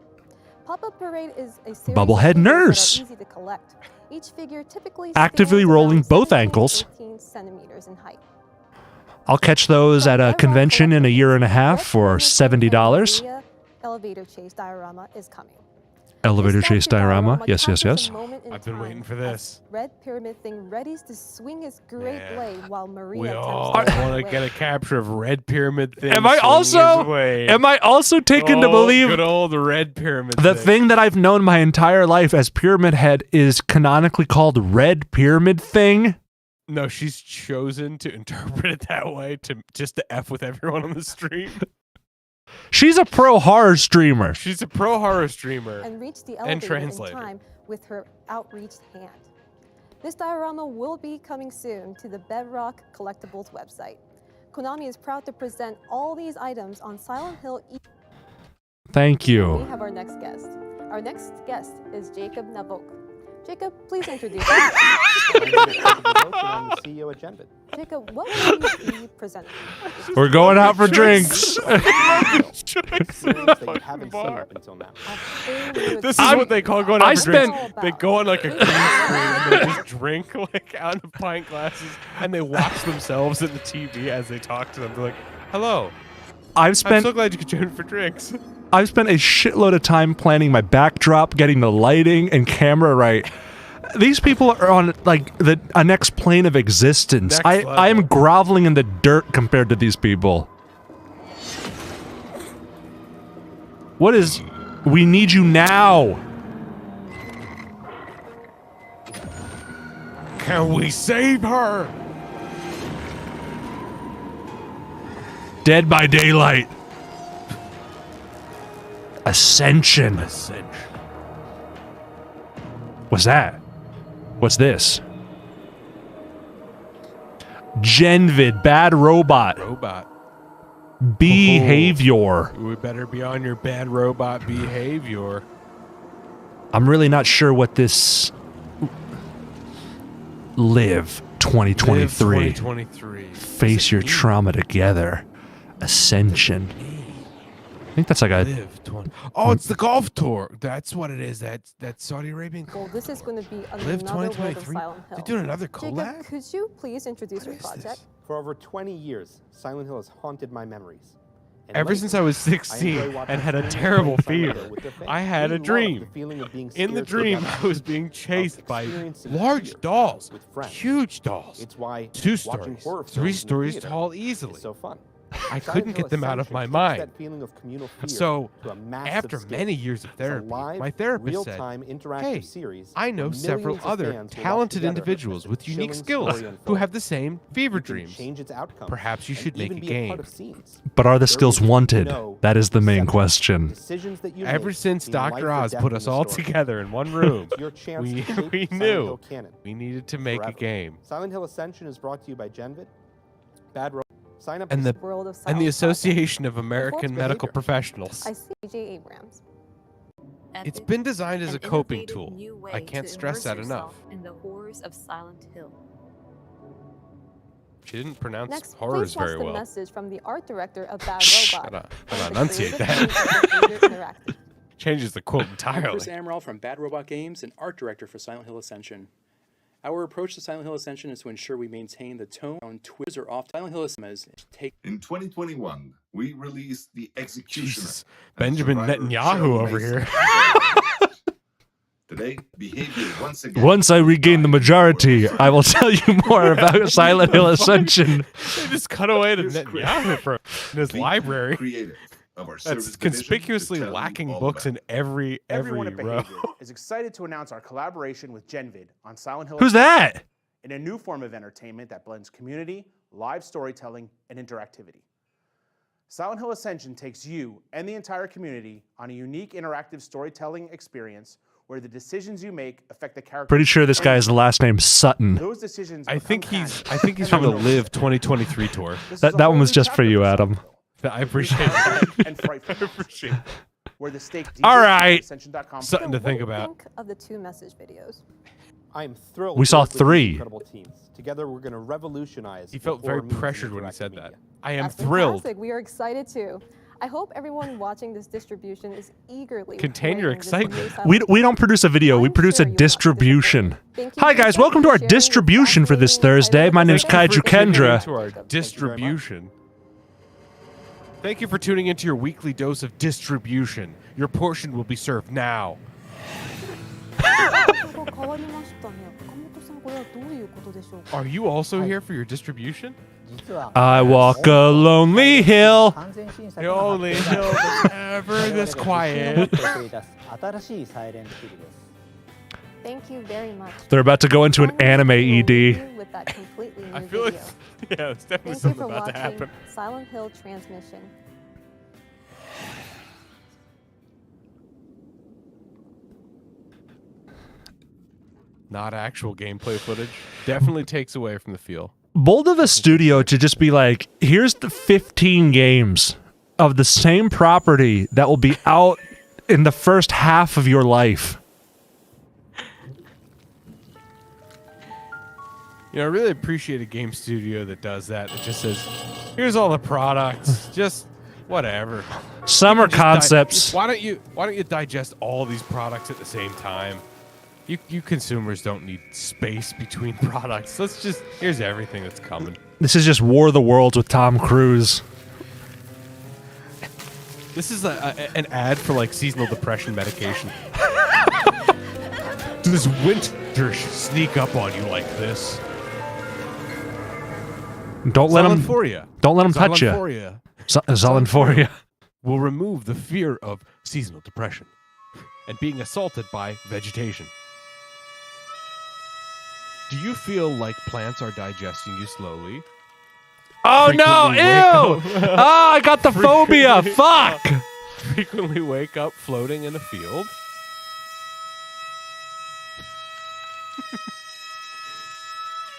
Pop-Up Parade is a series Bubblehead of figures that are Nurse. easy to collect. Each figure typically Actively stands rolling around both 17 to ankles. 18 centimeters in height. I'll catch those at a convention in a year and a half for $70. Maria Elevator Chase diorama is coming. Elevator chase diorama. Yes, yes, yes. I've been waiting for this. Red Pyramid Thing readies to swing his great Yeah. blade while Maria We attempts all to want to away. get a capture of Red Pyramid Thing. Am I also taken to believe good old Red Pyramid the Thing? thing that I've known my entire life as Pyramid Head is canonically called Red Pyramid Thing? No, she's chosen to interpret it that way just to F with everyone on the stream. She's a pro horror streamer. She's a pro horror streamer and reached the and elevator in translator. time with her outreached hand. This diorama will be coming soon to the Bedrock Collectibles website. Konami is proud to present all these items on Silent Hill. Thank you. We have our next guest. Our next guest is Jacob Nabok. Jacob, please introduce yourself. I'm the CEO at Genvid. Jacob, what will you be presenting? We're going out for drinks. That you haven't seen up until now. This is what they call going out for drinks. They go on like a green screen and they just drink like out of pint glasses and they watch themselves at the TV as they talk to them. They're like, "Hello, I'm so glad you could join for drinks." I've spent a shitload of time planning my backdrop, getting the lighting and camera right. These people are on like a next plane of existence. I am groveling in the dirt compared to these people. What is... We need you now. Can we save her? Dead by Daylight. Ascension. What's that? What's this? Genvid, bad robot. Behavior. We better be on your bad robot behavior. I'm really not sure what this... Live 2023. Live 2023. Face your trauma together. Ascension. I think that's like a... Oh, it's the golf tour. That's what it is. That's Saudi Arabian. Well, this is going to be Live another world of 2023. Silent Hill. They're doing another collab. Jacob, could you please introduce your project? For over 20 years, Silent Hill has haunted my memories. And Ever since I was 16 and had a terrible fever, I had a dream. In the dream, I was being chased by large dolls, huge dolls, 2 stories, 3 stories tall easily. So fun. I couldn't get them out of my mind. That feeling of communal fear So, to a massive after scale. many years of It's a therapy, live, my therapist said, real-time interactive hey, series I know where several millions of other fans will talented watch together individuals as a with unique chilling skills story who have unfolds. the same fever You can dreams. change its outcome Perhaps you and should make even a be game. part of scenes. But are the There skills is wanted? no That is the main question. Decisions that you Ever make since mean life Dr. or Oz death put in us the all story. together in one room, It's your chance we to shape Silent knew Hill canon we needed to make a forever. game. Silent Hill Ascension is brought to you by Genvid. Bad Ro- Sign up And to the World of and Silent the Hill. Association of American behavior. Medical Professionals. I see J. Abrams. It's been designed as An a coping innovative tool. new way I can't to stress that immerse enough. yourself in the horrors of Silent Hill. She didn't pronounce Next, horrors please watch very the well. message from the art director of Bad Gotta Robot. enunciate The creative that. team of Creator Interactive. Changes the quote I'm entirely. Chris Amaral from Bad Robot Games and art director for Silent Hill Ascension. Our approach to Silent Hill Ascension is to ensure we maintain the tone on Twiz or off. Silent Hill Ascension take. In 2021, we released The Executioner. Jesus. Benjamin Netanyahu over here. Today, behavior once again. Once I regain the majority, I will tell you more about Silent Hill Ascension. They just cut away to Netanyahu from in his library. Creative of our That's service conspicuously division to tell you lacking all books about in every Everyone at row. Behavior is excited to announce our collaboration with Genvid on Silent Hill. Who's that? In a new form of entertainment that blends community, live storytelling, and interactivity. Silent Hill Ascension takes you and the entire community on a unique interactive storytelling experience where the decisions you make affect the character. Pretty sure this guy's last name's Sutton. Those decisions I think become he's canon. from the Live 2023 tour. That one was just for you, Adam. I appreciate that. And frightful. I appreciate it. Where the stake All right. Ascension.com. Something to What think do you about. think of the 2 message videos? I am thrilled. We to saw work with these 3. incredible teams. Together, we're going to revolutionize. He the felt very horror movie pressured when he interactive said that. media. I am That's thrilled. fantastic. We are excited too. I hope everyone watching this distribution is eagerly Contain your awaiting this new excitement. Silent We don't produce a video, we produce a distribution. Hi guys, welcome to our distribution for this Thursday. My name is Kaiju Kendra. To our distribution. Thank you for tuning into your weekly dose of distribution. Your portion will be served now. Are you also here for your distribution? I walk a lonely hill. The only hill that's ever this quiet. Thank you very much. They're about to go into an anime ED. With that completely new I feel like, video. yeah, it's definitely Thank you something for about to watching happen. Silent Hill Transmission. not actual gameplay footage. Definitely takes away from the feel. Bold of a studio to just be like, here's the 15 games of the same property that will be out in the first half of your life. I really appreciate a game studio that does that. It just says, here's all the products, just whatever. Summer concepts. Why don't you digest all these products at the same time? You consumers don't need space between products. Here's everything that's coming. This is just War of the Worlds with Tom Cruise. This is an ad for like seasonal depression medication. Does winter sneak up on you like this? Don't let them touch you. Xylomphoria will remove the fear of seasonal depression and being assaulted by vegetation. Do you feel like plants are digesting you slowly? Oh no! Ew! I got the phobia. Fuck! Frequently wake up floating in a field.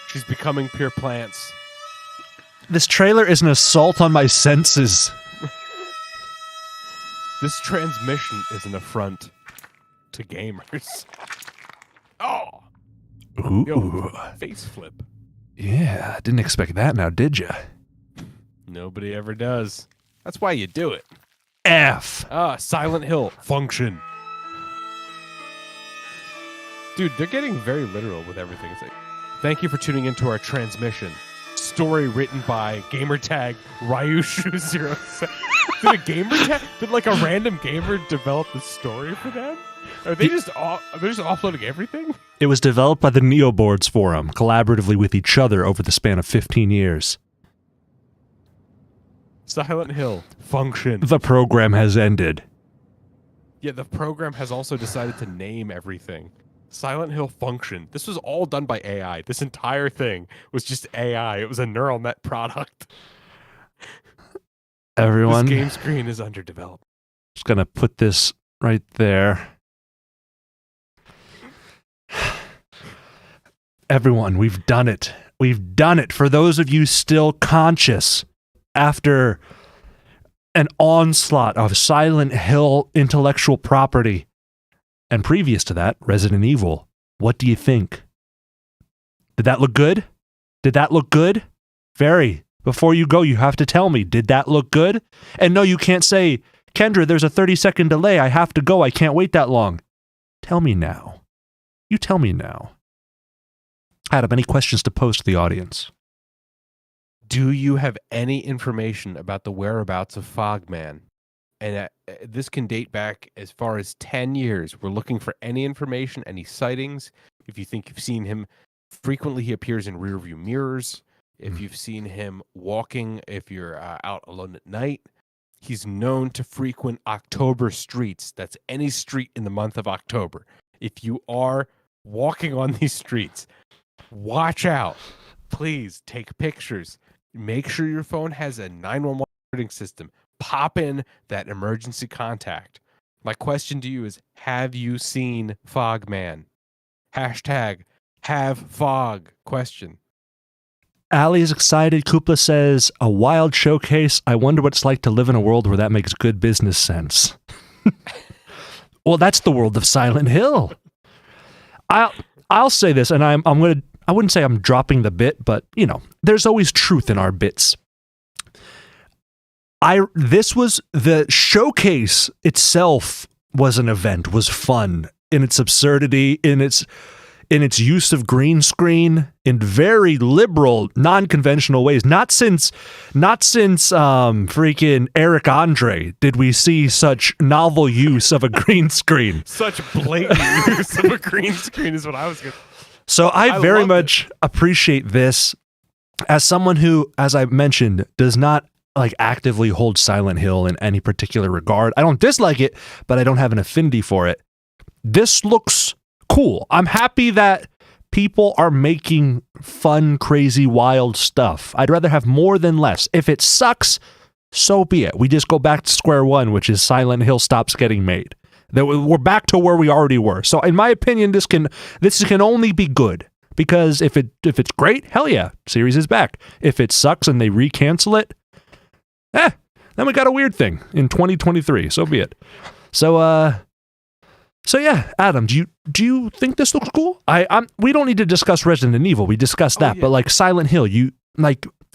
She's becoming pure plants. This trailer is an assault on my senses. This transmission is an affront to gamers. Oh! Ooh. Yo, face flip. Yeah, didn't expect that now, did ya? Nobody ever does. That's why you do it. F. Silent Hill function. Dude, they're getting very literal with everything. It's like, thank you for tuning into our transmission. Story written by gamertag Ryushu07. Did like a random gamer develop the story for them? Are they just offloading everything? It was developed by the Neoboards Forum, collaboratively with each other over the span of 15 years. Silent Hill function. The program has ended. Yeah, the program has also decided to name everything. Silent Hill function. This was all done by AI. This entire thing was just AI. It was a neural net product. Everyone. This game screen is underdeveloped. Just gonna put this right there. Everyone, we've done it. We've done it. For those of you still conscious after an onslaught of Silent Hill intellectual property, and previous to that, Resident Evil, what do you think? Did that look good? Did that look good? Very. Before you go, you have to tell me, did that look good? And no, you can't say, Kendra, there's a 30-second delay. I have to go. I can't wait that long. Tell me now. You tell me now. Adam, any questions to pose to the audience? Do you have any information about the whereabouts of Fogman? And this can date back as far as 10 years. We're looking for any information, any sightings. If you think you've seen him, frequently he appears in rearview mirrors. If you've seen him walking, if you're out alone at night, he's known to frequent October streets. That's any street in the month of October. If you are walking on these streets, watch out. Please take pictures. Make sure your phone has a 911 alerting system. Pop in that emergency contact. My question to you is, have you seen Fogman? Hashtag have fog question. Ali is excited. Koopa says, a wild showcase. I wonder what it's like to live in a world where that makes good business sense. Well, that's the world of Silent Hill. I'll say this, and I wouldn't say I'm dropping the bit, but you know, there's always truth in our bits. This was the showcase itself was an event, was fun in its absurdity, in its use of green screen in very liberal, non-conventional ways. Not since freaking Eric Andre did we see such novel use of a green screen. Such blatant use of a green screen is what I was going to. So I very much appreciate this as someone who, as I mentioned, does not like actively hold Silent Hill in any particular regard. I don't dislike it, but I don't have an affinity for it. This looks cool. I'm happy that people are making fun, crazy, wild stuff. I'd rather have more than less. If it sucks, so be it. We just go back to square one, which is Silent Hill stops getting made. That we're back to where we already were. So in my opinion, this can only be good. Because if it's great, hell yeah, series is back. If it sucks and they recancel it, then we got a weird thing in 2023. So be it. So yeah, Adam, do you think this looks cool? We don't need to discuss Resident Evil. We discussed that, but like Silent Hill,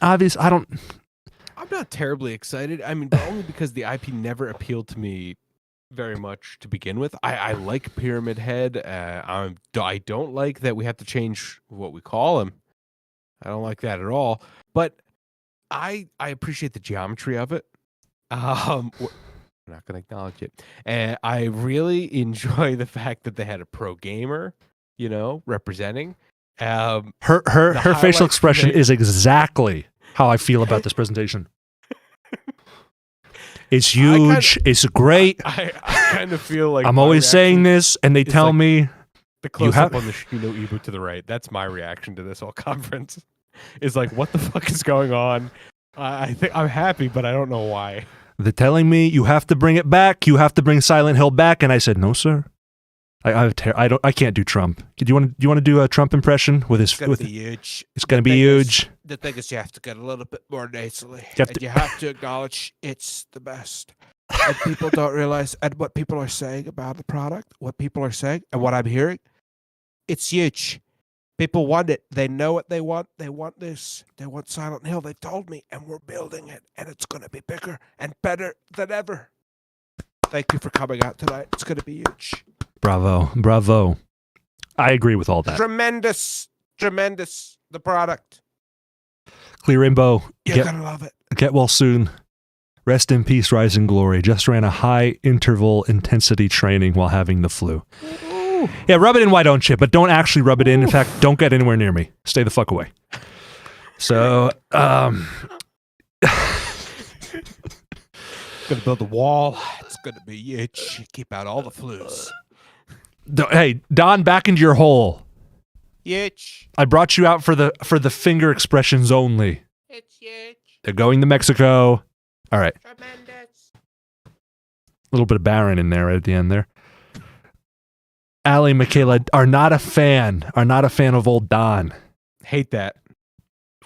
obviously I'm not terribly excited. I mean, but only because the IP never appealed to me very much to begin with. I like Pyramid Head. I don't like that we have to change what we call him. I don't like that at all. But I appreciate the geometry of it. I'm not going to acknowledge it. And I really enjoy the fact that they had a pro gamer, representing. Her facial expression is exactly how I feel about this presentation. It's huge. It's great. I kind of feel like I'm always saying this, and they tell me the close up on the Shino Ibu to the right. That's my reaction to this whole conference. Is like, what the fuck is going on? I think I'm happy, but I don't know why. They're telling me you have to bring it back. You have to bring Silent Hill back, and I said no, sir. I can't do Trump. Do you want to do a Trump impression with his? It's gonna be huge. It's gonna be huge. The thing is, you have to get a little bit more nasally, you have to acknowledge it's the best. And people don't realize, and what people are saying about the product, what people are saying, and what I'm hearing, it's huge. People want it. They know what they want. They want this. They want Silent Hill. They told me, and we're building it, and it's gonna be bigger and better than ever. Thank you for coming out tonight. It's gonna be huge. Bravo. I agree with all that. Tremendous. The product. Clear Rainbow. You're gonna love it. Get well soon. Rest in peace, Rise in Glory. Just ran a high interval intensity training while having the flu. Ooh. Yeah, rub it in, why don't you? But don't actually rub it in. In fact, don't get anywhere near me. Stay the fuck away. So, gonna build a wall. It's gonna be huge. Keep out all the flus. Hey, Don, back into your hole. Huge. I brought you out for the finger expressions only. It's huge. They're going to Mexico. All right. Tremendous. A little bit of Baron in there right at the end there. Allie and Michaela are not a fan of old Don. Hate that.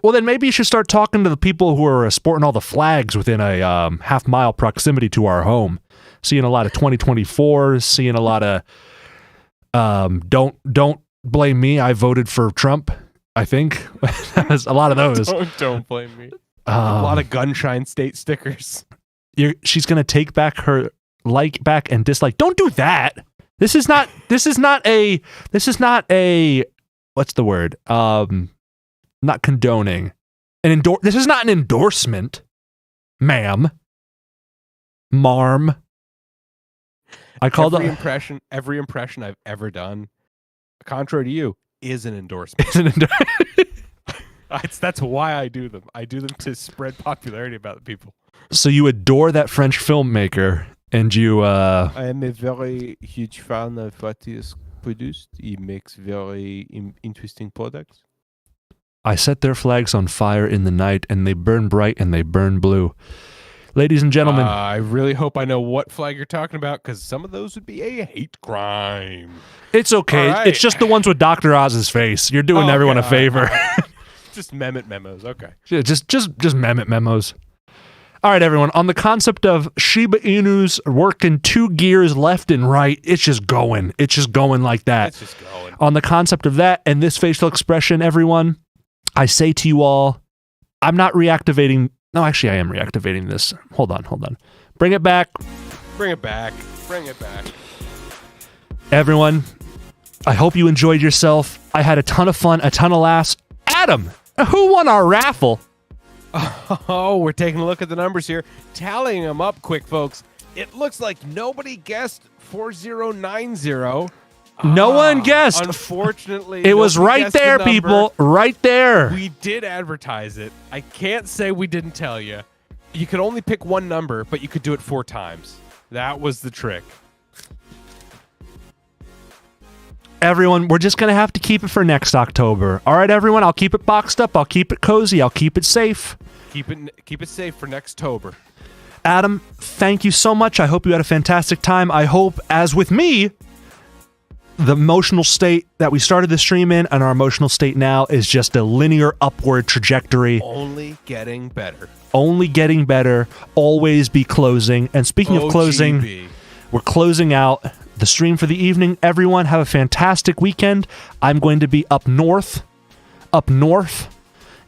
Well, then maybe you should start talking to the people who are sporting all the flags within a half-mile proximity to our home. Seeing a lot of 2024s, seeing a lot of don't blame me. I voted for Trump. I think there's a lot of those. Don't blame me. A lot of Gunshine State stickers. She's gonna take back her like back and dislike. Don't do that. This is not a what's the word? Not condoning. This is not an endorsement, ma'am. Marm. Every impression I've ever done, contrary to you, is an endorsement. That's why I do them. I do them to spread popularity about the people. So you adore that French filmmaker, and you... I am a very huge fan of what he has produced. He makes very interesting products. I set their flags on fire in the night, and they burn bright and they burn blue. Ladies and gentlemen. I really hope I know what flag you're talking about, because some of those would be a hate crime. It's okay. Right. It's just the ones with Dr. Oz's face. You're doing everyone a favor. Just Mehmet memos. Okay. Yeah, just Mehmet memos. All right, everyone. On the concept of Shiba Inus working two gears left and right, it's just going. It's just going like that. It's just going. On the concept of that and this facial expression, everyone, I say to you all, I'm not reactivating. No, actually, I am reactivating this. Hold on. Bring it back. Bring it back. Everyone, I hope you enjoyed yourself. I had a ton of fun, a ton of laughs. Adam, who won our raffle? Oh, we're taking a look at the numbers here. Tallying them up quick, folks. It looks like nobody guessed 4090. No one guessed. Unfortunately, it was right there, people. Right there. We did advertise it. I can't say we didn't tell you. You could only pick one number, but you could do it 4 times. That was the trick. Everyone, we're just going to have to keep it for next October. All right, everyone, I'll keep it boxed up. I'll keep it cozy. I'll keep it safe. Keep it safe for next October. Adam, thank you so much. I hope you had a fantastic time. I hope, as with me, the emotional state that we started the stream in and our emotional state now is just a linear upward trajectory. Only getting better. Only getting better. Always be closing. And speaking of closing, we're closing out the stream for the evening. Everyone have a fantastic weekend. I'm going to be up north,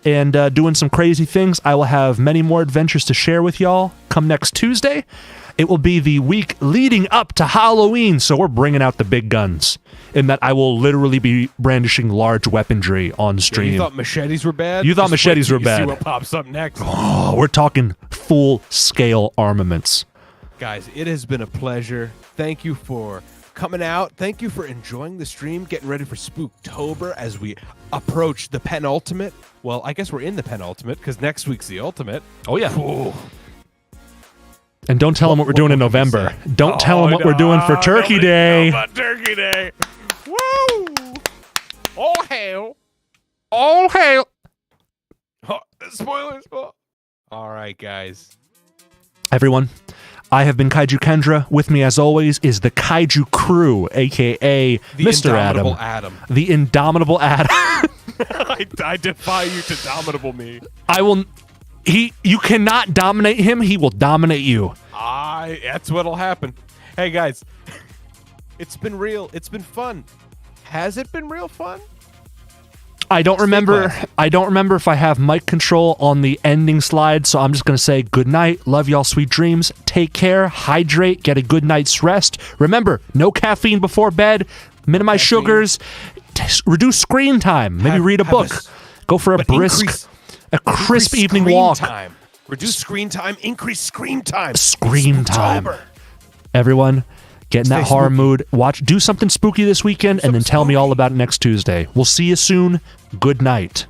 and doing some crazy things. I will have many more adventures to share with y'all come next Tuesday. It will be the week leading up to Halloween, so we're bringing out the big guns. In that I will literally be brandishing large weaponry on stream. Yeah, you thought machetes were bad? You thought machetes were bad. See what pops up next. Oh, we're talking full-scale armaments. Guys, it has been a pleasure. Thank you for coming out. Thank you for enjoying the stream, getting ready for Spooktober as we approach the penultimate. Well, I guess we're in the penultimate because next week's the ultimate. Oh, yeah. Ooh. And don't tell them what we're doing in November. Don't tell them what we're doing for Turkey Day. About Turkey Day. Woo! All hail. All hail. Oh, spoilers. All right, guys. Everyone, I have been Kaiju Kendra. With me, as always, is the Kaiju crew, a.k.a. Mr. Adam. The Indomitable Adam. I defy you to dominable me. You cannot dominate him. He will dominate you. That's what'll happen. Hey, guys. It's been real. It's been fun. Has it been real fun? I don't remember if I have mic control on the ending slide, so I'm just going to say good night. Love y'all, sweet dreams. Take care. Hydrate. Get a good night's rest. Remember, no caffeine before bed. Minimize sugars. Reduce screen time. Maybe read a book. Go for a crisp evening walk. Time. Reduce screen time. Increase screen time. Scream time. Everyone, get in that horror mood. Do something spooky this weekend, and then tell me all about it next Tuesday. We'll see you soon. Good night.